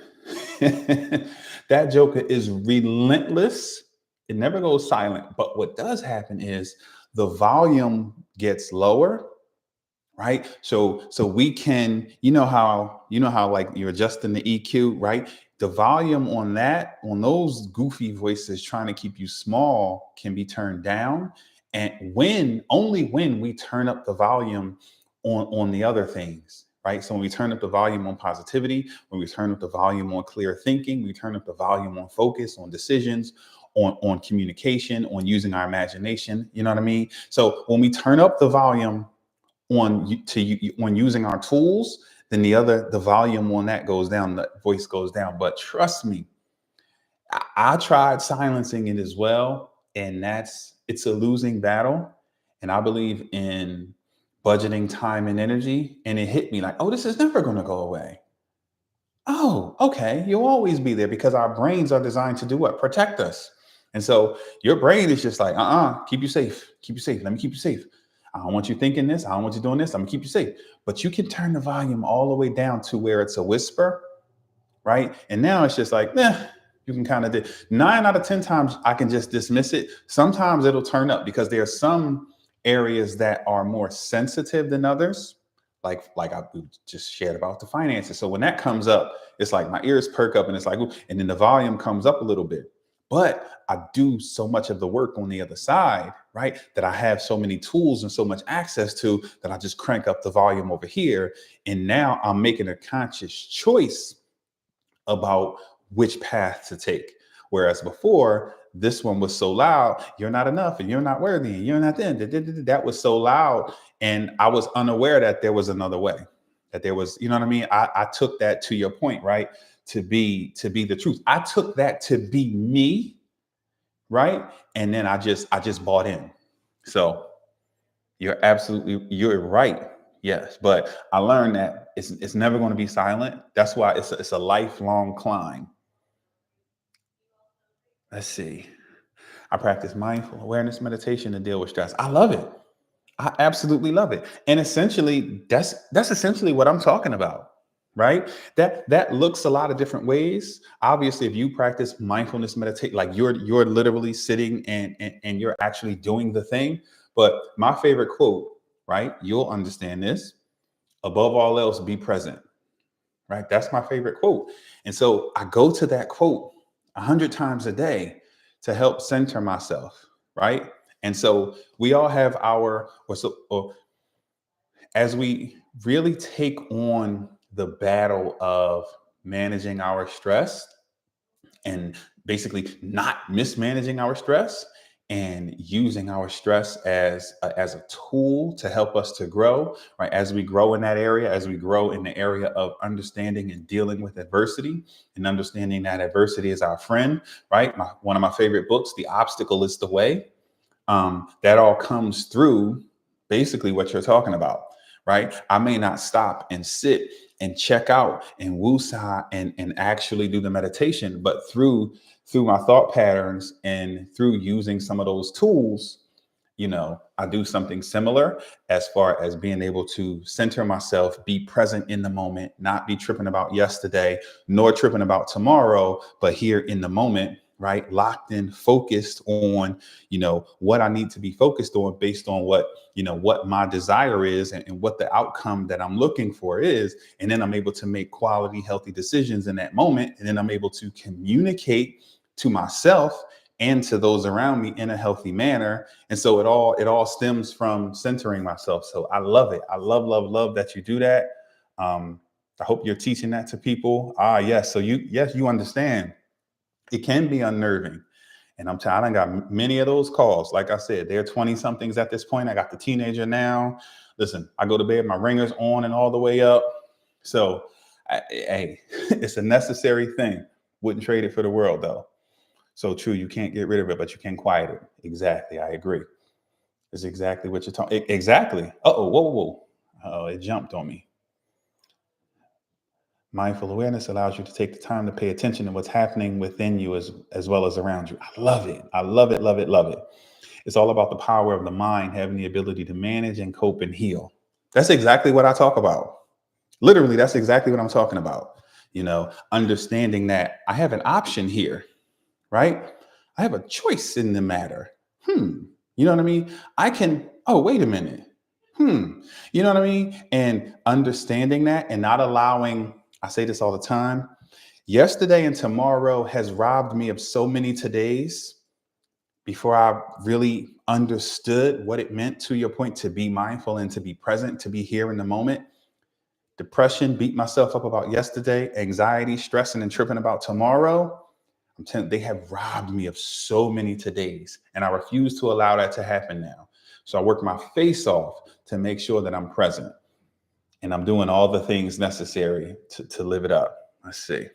That joker is relentless. It never goes silent. But what does happen is the volume gets lower, right? So we can, how like you're adjusting the EQ, right? The volume on those goofy voices trying to keep you small can be turned down. And only when we turn up the volume on the other things, right? So when we turn up the volume on positivity, when we turn up the volume on clear thinking, we turn up the volume on focus, on decisions, on communication, on using our imagination, you know what I mean? So when we turn up the volume on using our tools, then the volume on that goes down, the voice goes down. But trust me, I tried silencing it as well, and it's a losing battle. And I believe in budgeting time and energy. And it hit me like, oh, this is never going to go away. Oh, okay. You'll always be there because our brains are designed to do what? Protect us. And so your brain is just like, keep you safe. Keep you safe. Let me keep you safe. I don't want you thinking this. I don't want you doing this. I'm gonna keep you safe. But you can turn the volume all the way down to where it's a whisper, right? And now it's just like, you can kind of 9 out of 10 times I can just dismiss it. Sometimes it'll turn up because there are some areas that are more sensitive than others. Like I just shared about the finances. So when that comes up, it's like my ears perk up and it's like, ooh, and then the volume comes up a little bit. But I do so much of the work on the other side, right? That I have so many tools and so much access to that I just crank up the volume over here. And now I'm making a conscious choice about which path to take. Whereas before, this one was so loud, you're not enough and you're not worthy and you're not then. That was so loud. And I was unaware that there was another way, that there was, you know what I mean? I took that to your point, right? To be the truth. I took that to be me, right? And then I just bought in. So you're right. Yes. But I learned that it's never going to be silent. That's why it's a lifelong climb. Let's see. I practice mindful awareness meditation to deal with stress. I love it. I absolutely love it. And essentially, that's essentially what I'm talking about, right? That looks a lot of different ways. Obviously, if you practice mindfulness meditate, like you're literally sitting and you're actually doing the thing. But my favorite quote, right? You'll understand this. Above all else, be present. Right? That's my favorite quote. And so I go to that quote 100 times a day to help center myself, right? And so we all have or as we really take on the battle of managing our stress and basically not mismanaging our stress and using our stress as a tool to help us to grow, right? As we grow in that area, as we grow in the area of understanding and dealing with adversity and understanding that adversity is our friend, right? One of my favorite books, The Obstacle is the Way. That all comes through basically what you're talking about, right? I may not stop and sit and check out and woosah and actually do the meditation, but through my thought patterns and through using some of those tools, I do something similar as far as being able to center myself, be present in the moment, not be tripping about yesterday, nor tripping about tomorrow, but here in the moment, right? Locked in, focused on, what I need to be focused on based on what my desire is and what the outcome that I'm looking for is. And then I'm able to make quality, healthy decisions in that moment. And then I'm able to communicate to myself and to those around me in a healthy manner. And so it all stems from centering myself. So I love it. I love that you do that. I hope you're teaching that to people. Yes. So you understand. It can be unnerving. And I'm telling you, I got many of those calls. Like I said, they're 20 somethings at this point. I got the teenager now. Listen, I go to bed, my ringer's on and all the way up. So, hey, it's a necessary thing. Wouldn't trade it for the world, though. So true, you can't get rid of it, but you can quiet it. Exactly, I agree. It's exactly what you're talking. Exactly. Uh-oh, whoa. Oh, it jumped on me. Mindful awareness allows you to take the time to pay attention to what's happening within you as well as around you. I love it. I love it, love it, love it. It's all about the power of the mind having the ability to manage and cope and heal. That's exactly what I talk about. Literally, that's exactly what I'm talking about. Understanding that I have an option here, right? I have a choice in the matter. You know what I mean? I can, oh, wait a minute. You know what I mean? And understanding that and not allowing, I say this all the time, yesterday and tomorrow has robbed me of so many todays before I really understood what it meant, to your point, to be mindful and to be present, to be here in the moment. Depression, beat myself up about yesterday, anxiety, stressing and tripping about tomorrow. I'm telling you, they have robbed me of so many todays, and I refuse to allow that to happen now. So I work my face off to make sure that I'm present and I'm doing all the things necessary to live it up. Let's see.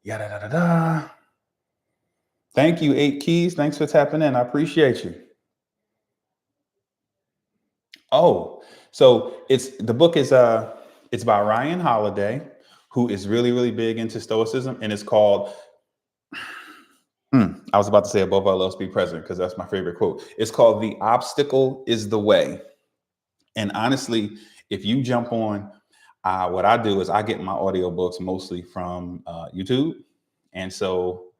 Yada da da da. Thank you, Eight Keys. Thanks for tapping in. I appreciate you. Oh, so the book is it's by Ryan Holiday, who is really, really big into Stoicism, and it's called I was about to say above all else be present because that's my favorite quote. It's called The Obstacle is the Way. And honestly, if you jump on, what I do is I get my audiobooks mostly from YouTube. And so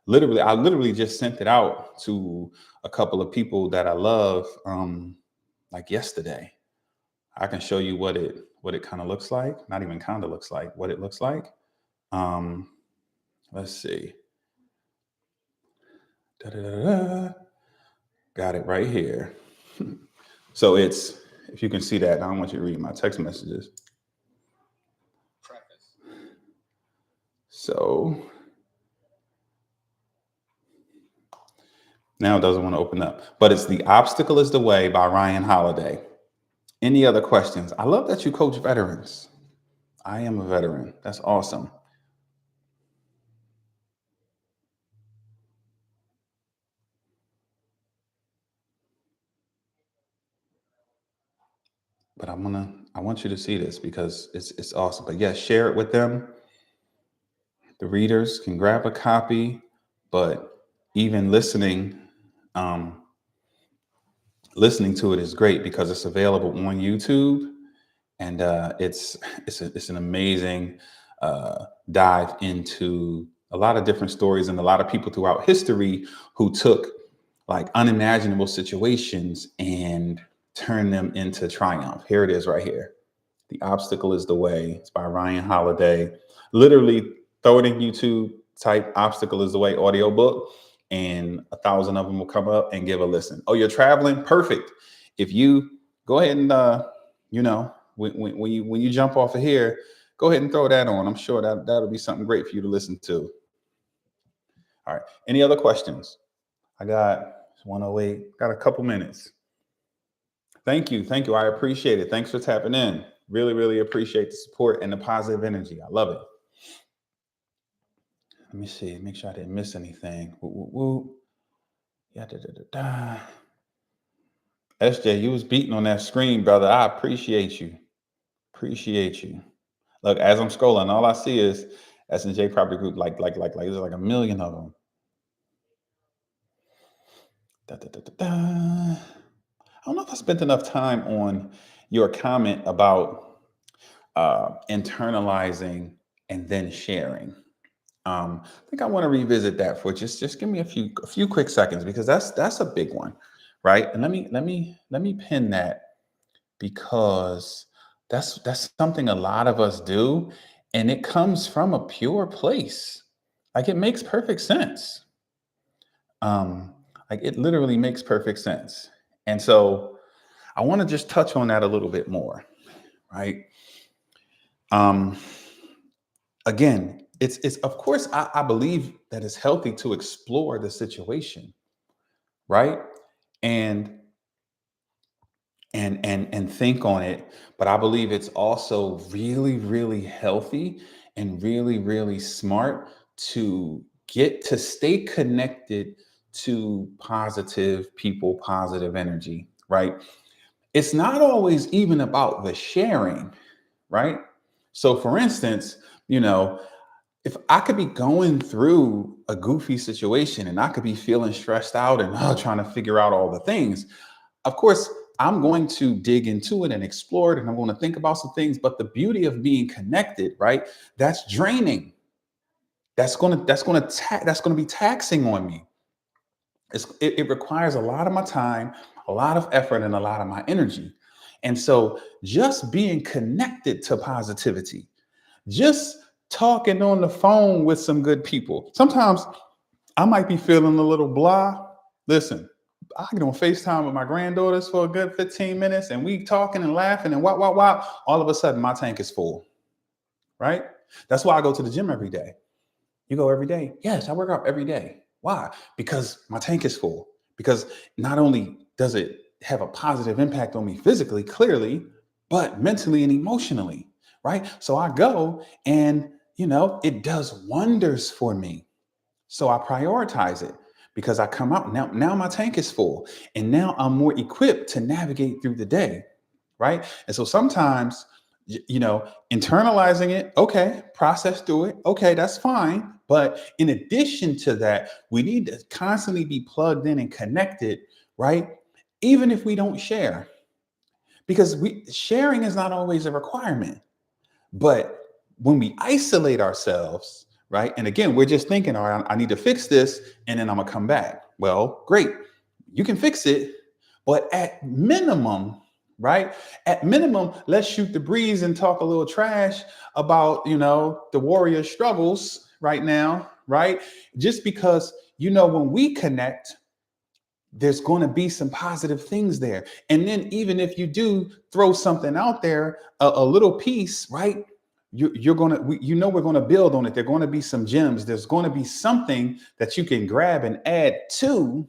I literally just sent it out to a couple of people that I love like yesterday. I can show you what it kind of looks like. Not even kind of looks like, what it looks like. Um, let's see. Da-da-da-da. Got it right here. So if you can see that, I don't want you to read my text messages. Preface. So now it doesn't want to open up, but it's The Obstacle is the Way by Ryan Holiday. Any other questions? I love that you coach veterans. I am a veteran. That's awesome. But I want you to see this because it's awesome. But yes, share it with them. The readers can grab a copy, but even um, listening to it is great because it's available on YouTube, and it's an amazing dive into a lot of different stories and a lot of people throughout history who took like unimaginable situations and turned them into triumph. Here it is right here. The Obstacle is the Way. It's by Ryan Holiday. Literally throw it in YouTube, type Obstacle is the Way audiobook, and 1,000 of them will come up and give a listen. Oh, you're traveling? Perfect. If you go ahead and, when you jump off of here, go ahead and throw that on. I'm sure that'll be something great for you to listen to. All right. Any other questions? I got 108, got a couple minutes. Thank you. Thank you. I appreciate it. Thanks for tapping in. Really, really appreciate the support and the positive energy. I love it. Let me see. Make sure I didn't miss anything. Woo, woo, woo. Yeah, da, da, da, da. SJ, you was beating on that screen, brother. I appreciate you. Appreciate you. Look, as I'm scrolling, all I see is S&J Property Group, like there's like a million of them. Da, da, da, da, da. I don't know if I spent enough time on your comment about internalizing and then sharing. I think I want to revisit that for just give me a few quick seconds because that's a big one, right? And let me pin that because that's something a lot of us do, and it comes from a pure place. Like it makes perfect sense. Um, like it literally makes perfect sense. And so I want to just touch on that a little bit more, right? Um, Again, it's of course I believe that it's healthy to explore the situation, right? And and think on it, but I believe it's also really, really healthy and really, really smart to get to stay connected to positive people, positive energy, right? It's not always even about the sharing, right? So for instance, you know, if I could be going through a goofy situation and I could be feeling stressed out and trying to figure out all the things, of course, I'm going to dig into it and explore it and I'm going to think about some things. But the beauty of being connected, right? That's draining. That's going to be taxing on me. It requires a lot of my time, a lot of effort, and a lot of my energy. And so just being connected to positivity, just talking on the phone with some good people. Sometimes I might be feeling a little blah. Listen, I get on FaceTime with my granddaughters for a good 15 minutes and we talking and laughing and what. All of a sudden, my tank is full, right? That's why I go to the gym every day. You go every day? Yes, I work out every day. Why? Because my tank is full. Because not only does it have a positive impact on me physically, clearly, but mentally and emotionally, right? So I go and, it does wonders for me. So I prioritize it. because I come out now my tank is full and now I'm more equipped to navigate through the day, right? And so sometimes, internalizing it, okay, process through it, okay, that's fine. But in addition to that, we need to constantly be plugged in and connected, right? Even if we don't share, because sharing is not always a requirement. But when we isolate ourselves, right? And again, we're just thinking, all right, I need to fix this and then I'm gonna come back. Well, great. You can fix it, but at minimum, right? At minimum, let's shoot the breeze and talk a little trash about, the warrior struggles right now, right? Just because, when we connect, there's going to be some positive things there. And then even if you do throw something out there, a little piece, right? You're going to, we're going to build on it. There are going to be some gems. There's going to be something that you can grab and add to,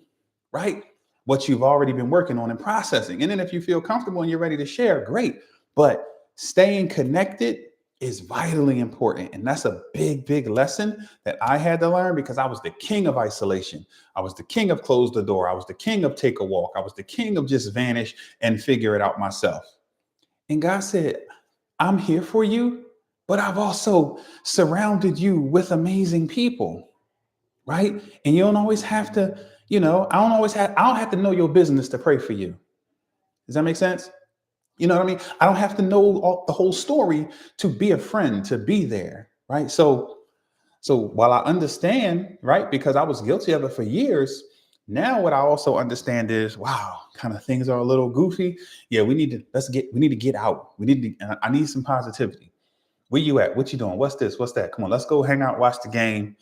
right? What you've already been working on and processing. And then if you feel comfortable and you're ready to share, great. But staying connected is vitally important. And that's a big, big lesson that I had to learn because I was the king of isolation. I was the king of close the door. I was the king of take a walk. I was the king of just vanish and figure it out myself. And God said, I'm here for you, but I've also surrounded you with amazing people, right? And you don't always have to, I don't have to know your business to pray for you. Does that make sense? You know what I mean? I don't have to know the whole story to be a friend, to be there, right? So while I understand, right, because I was guilty of it for years, now what I also understand is, wow, kind of things are a little goofy. Yeah, we need to get out. I need some positivity. Where you at? What you doing? What's this? What's that? Come on, let's go hang out, watch the game,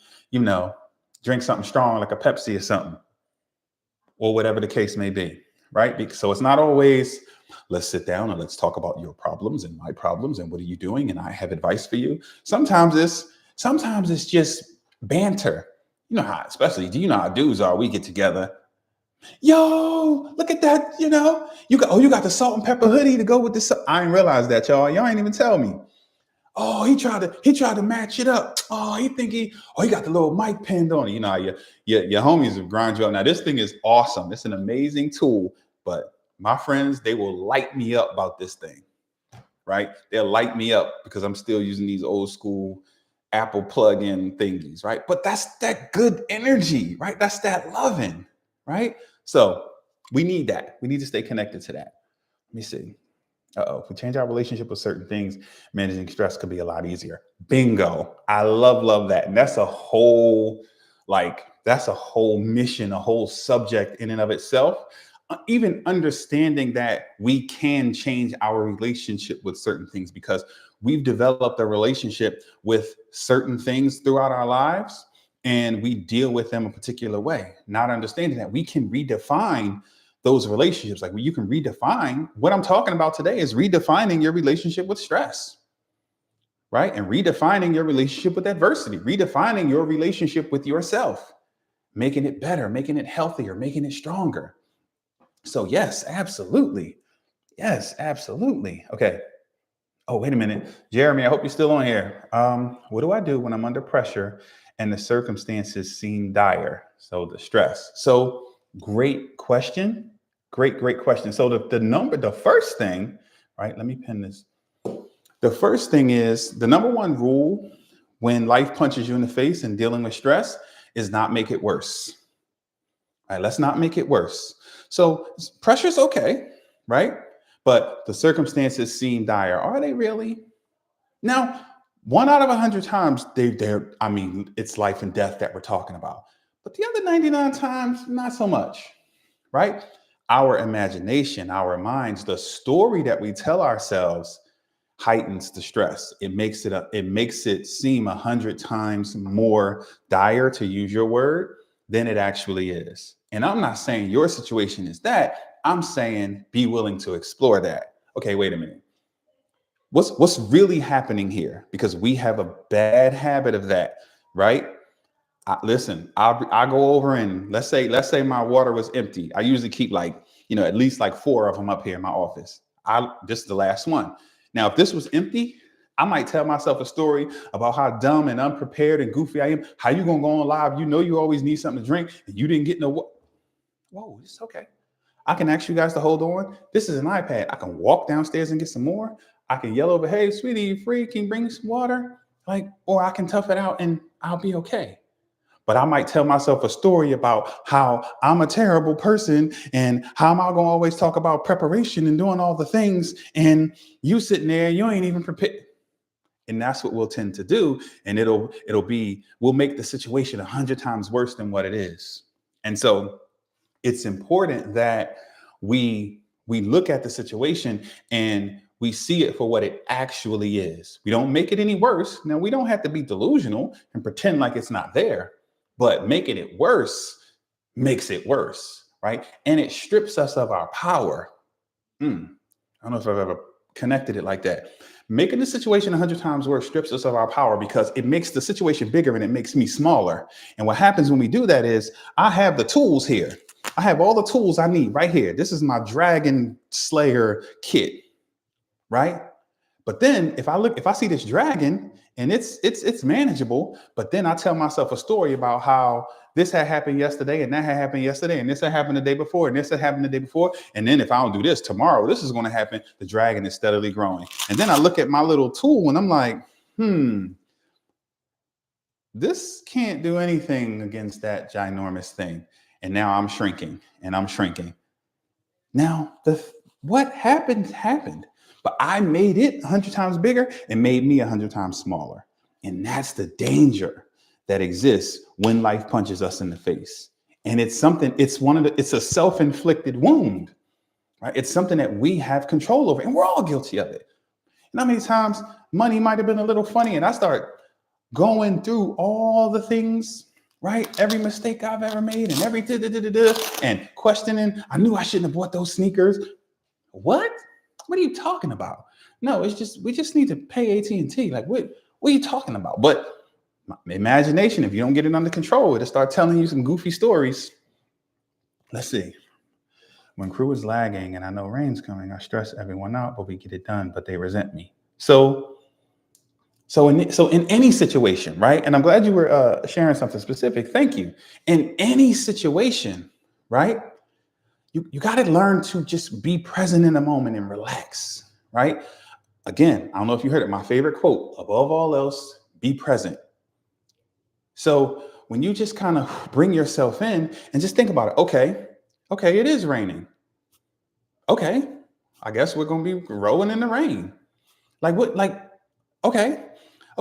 drink something strong like a Pepsi or something, or whatever the case may be, right? So it's not always, let's sit down and let's talk about your problems and my problems and what are you doing and I have advice for you. Sometimes it's just banter. You know how, especially, do you know how dudes are? We get together. Yo, look at that. You got the salt and pepper hoodie to go with this. I didn't realize that, y'all. Y'all ain't even tell me. Oh, he tried to match it up. Oh, he got the little mic pinned on it. Your homies will grind you up. Now, this thing is awesome. It's an amazing tool, but my friends, they will light me up about this thing, right? They'll light me up because I'm still using these old school Apple plug-in thingies, right? But that's that good energy, right? That's that loving, right? So we need that. We need to stay connected to that. Let me see. If we change our relationship with certain things, managing stress could be a lot easier. Bingo. I love that. And that's a whole mission, a whole subject in and of itself. Even understanding that we can change our relationship with certain things because we've developed a relationship with certain things throughout our lives and we deal with them a particular way, not understanding that we can redefine those relationships. Like you can redefine what I'm talking about today is redefining your relationship with stress, right? And redefining your relationship with adversity, redefining your relationship with yourself, making it better, making it healthier, making it stronger. So yes, absolutely. Yes, absolutely. Okay. Oh, wait a minute. Jeremy, I hope you're still on here. What do I do when I'm under pressure and the circumstances seem dire? So the stress. So great question. Great question. So the first thing, right? Let me pin this. The first thing is the number one rule when life punches you in the face and dealing with stress is not make it worse. All right, let's not make it worse. So pressure's okay, right? But the circumstances seem dire. Are they really? Now, 1 out of 100 times, it's life and death that we're talking about. But the other 99 times, not so much, right? Our imagination, our minds, the story that we tell ourselves heightens the stress. It makes it seem 100 times more dire, to use your word, than it actually is. And I'm not saying your situation is that. I'm saying be willing to explore that. Okay, wait a minute. What's really happening here? Because we have a bad habit of that, right? I go over and let's say my water was empty. I usually keep at least 4 of them up here in my office. This is the last one. Now, if this was empty, I might tell myself a story about how dumb and unprepared and goofy I am. How you gonna go on live? You know you always need something to drink and you didn't get no what? Whoa, it's okay. I can ask you guys to hold on. This is an iPad. I can walk downstairs and get some more. I can yell over, hey, sweetie, you free? Can you bring me some water? Like, or I can tough it out and I'll be okay. But I might tell myself a story about how I'm a terrible person and how am I going to always talk about preparation and doing all the things. And you sitting there, you ain't even prepared. And that's what we'll tend to do. And we'll make the situation 100 times worse than what it is. And so it's important that we look at the situation and we see it for what it actually is. We don't make it any worse. Now, we don't have to be delusional and pretend like it's not there, but making it worse makes it worse, right? And it strips us of our power. I don't know if I've ever connected it like that. Making the situation 100 times worse strips us of our power because it makes the situation bigger and it makes me smaller. And what happens when we do that is I have the tools here. I have all the tools I need right here. This is my Dragon Slayer kit, right? But then if I see this dragon and it's manageable, but then I tell myself a story about how this had happened yesterday and that had happened yesterday and this had happened the day before and this had happened the day before. And then if I don't do this tomorrow, this is going to happen. The dragon is steadily growing. And then I look at my little tool and I'm like, this can't do anything against that ginormous thing. And now I'm shrinking and I'm shrinking. Now, what happened. But I made it 100 times bigger and made me 100 times smaller. And that's the danger that exists when life punches us in the face. And it's a self-inflicted wound, right? It's something that we have control over and we're all guilty of it. And how many times money might have been a little funny and I start going through all the things, right? Every mistake I've ever made and every and questioning, I knew I shouldn't have bought those sneakers. What are you talking about? No, we just need to pay AT&T. Like, what are you talking about? But my imagination, if you don't get it under control, it'll start telling you some goofy stories. Let's see. When crew is lagging and I know rain's coming, I stress everyone out, but we get it done, but they resent me. So in any situation, right? And I'm glad you were sharing something specific. Thank you. In any situation, right? You got to learn to just be present in the moment and relax, right? Again, I don't know if you heard it. My favorite quote, above all else, be present. So when you just kind of bring yourself in and just think about it. Okay, it is raining. Okay, I guess we're going to be rolling in the rain.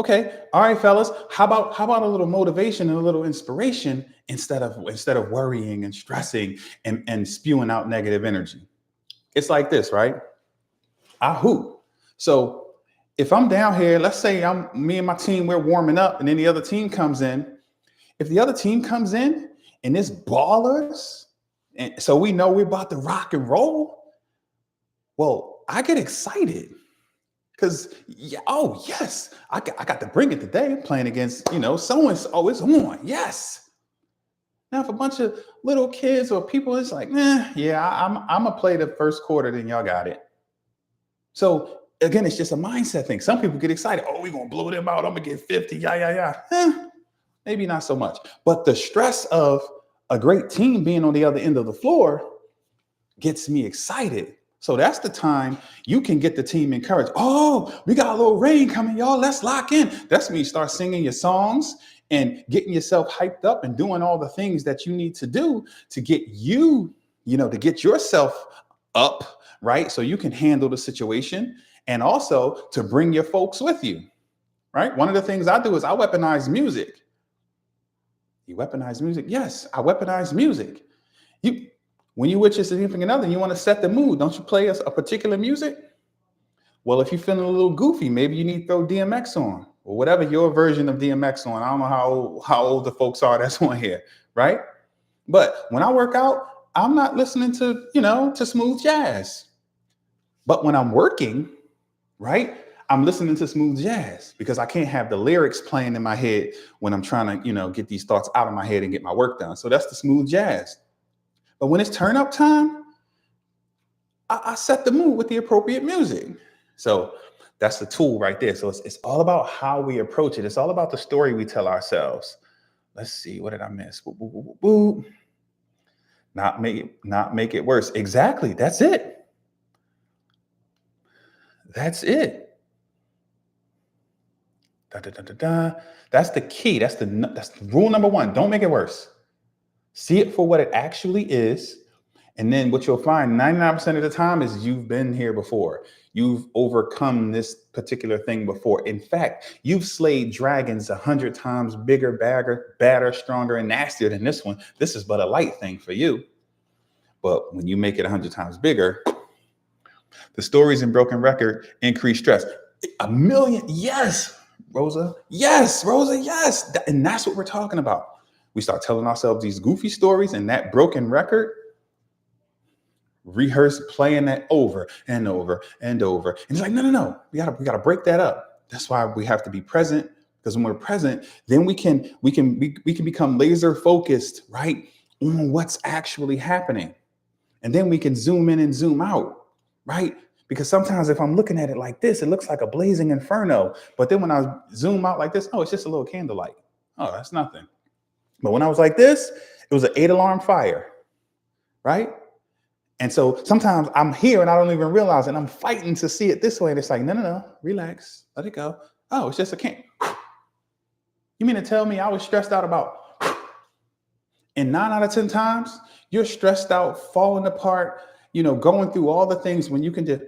Okay. All right, fellas, how about a little motivation and a little inspiration instead of worrying and stressing and spewing out negative energy? It's like this, right? I hoop. So if I'm down here, let's say me and my team, we're warming up and then the other team comes in. If the other team comes in and it's ballers, and so we know we're about to rock and roll, well, I get excited. Because, yes, I got to bring it today. I'm playing against, so-and-so. Oh, it's on. Yes. Now, if a bunch of little kids or people, it's like, I'm going to play the first quarter, then y'all got it. So, again, it's just a mindset thing. Some people get excited. Oh, we're going to blow them out. I'm going to get 50. Maybe not so much. But the stress of a great team being on the other end of the floor gets me excited. So that's the time you can get the team encouraged. Oh, we got a little rain coming, y'all. Let's lock in. That's when you start singing your songs and getting yourself hyped up and doing all the things that you need to do to get to get yourself up, right? So you can handle the situation and also to bring your folks with you, right? One of the things I do is I weaponize music. You weaponize music? Yes, I weaponize music. When you with your significant other and you want to set the mood, don't you play a particular music? Well, if you're feeling a little goofy, maybe you need to throw DMX on or whatever your version of DMX on. I don't know how old the folks are that's on here, right? But when I work out, I'm not listening to smooth jazz. But when I'm working, right, I'm listening to smooth jazz because I can't have the lyrics playing in my head when I'm trying to, get these thoughts out of my head and get my work done. So that's the smooth jazz. But when it's turn up time, I set the mood with the appropriate music. So That's the tool right there. So it's all about how we approach it. It's all about the story we tell ourselves. Let's see, what did I miss? Boop, boop, boop, boop, boop. Not make it worse. Exactly. That's it. That's it. Da, da, da, da, da. That's the key. That's rule number one. Don't make it worse. See it for what it actually is. And then what you'll find 99% of the time is you've been here before. You've overcome this particular thing before. In fact, you've slayed dragons 100 times bigger, badder, stronger, and nastier than this one. This is but a light thing for you. But when you make it 100 times bigger, the stories in Broken Record increase stress. 1,000,000. Yes, Rosa. Yes, Rosa. Yes. And that's what we're talking about. We start telling ourselves these goofy stories, and that broken record, rehearse playing that over and over and over. And it's like, no. We gotta break that up. That's why we have to be present. Because when we're present, then we can become laser focused, right, on what's actually happening. And then we can zoom in and zoom out, right? Because sometimes if I'm looking at it like this, it looks like a blazing inferno. But then when I zoom out like this, oh, it's just a little candlelight. Oh, that's nothing. But when I was like this, it was an 8-alarm fire, right? And so sometimes I'm here and I don't even realize it. And I'm fighting to see it this way. And it's like, no, relax, let it go. Oh, it's just a can. You mean to tell me I was stressed out about? And 9 out of 10 times, you're stressed out, falling apart, going through all the things when you can just.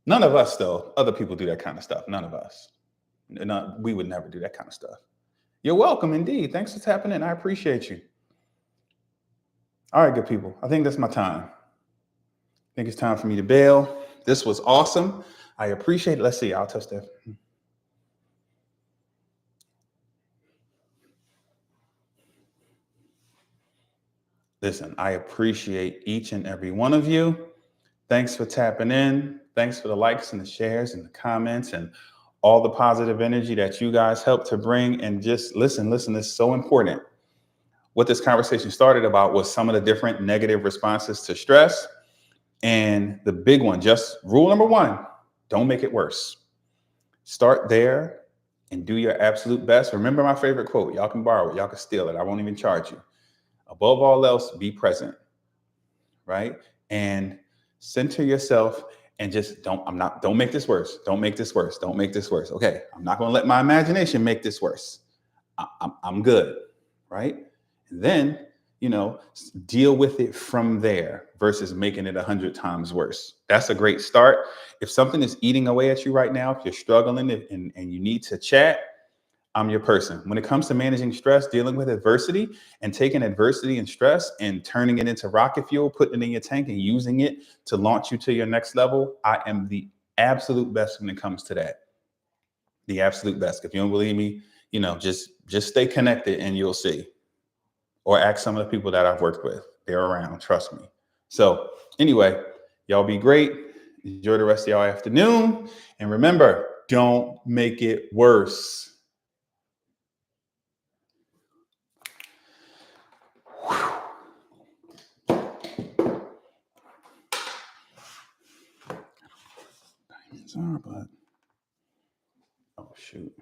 None of us, though. Other people do that kind of stuff. None of us. We would never do that kind of stuff. You're welcome, indeed. Thanks for tapping in. I appreciate you. All right, good people. I think that's my time. I think it's time for me to bail. This was awesome. I appreciate it. Let's see. I'll touch that. Listen, I appreciate each and every one of you. Thanks for tapping in. Thanks for the likes and the shares and the comments and all the positive energy that you guys help to bring. And just listen, this is so important. What this conversation started about was some of the different negative responses to stress. And the big one, just rule number one, don't make it worse. Start there and do your absolute best. Remember my favorite quote, y'all can borrow it, y'all can steal it. I won't even charge you. Above all else, be present, right? And center yourself and just don't make this worse. Don't make this worse. Don't make this worse. Okay, I'm not going to let my imagination make this worse. I'm good, right? And then, deal with it from there versus making it 100 times worse. That's a great start. If something is eating away at you right now, if you're struggling and you need to chat, I'm your person. When it comes to managing stress, dealing with adversity and taking adversity and stress and turning it into rocket fuel, putting it in your tank and using it to launch you to your next level, I am the absolute best when it comes to that. The absolute best. If you don't believe me, just stay connected and you'll see. Or ask some of the people that I've worked with. They're around, trust me. So anyway, y'all be great. Enjoy the rest of y'all afternoon. And remember, don't make it worse. Diamonds are, but oh shoot.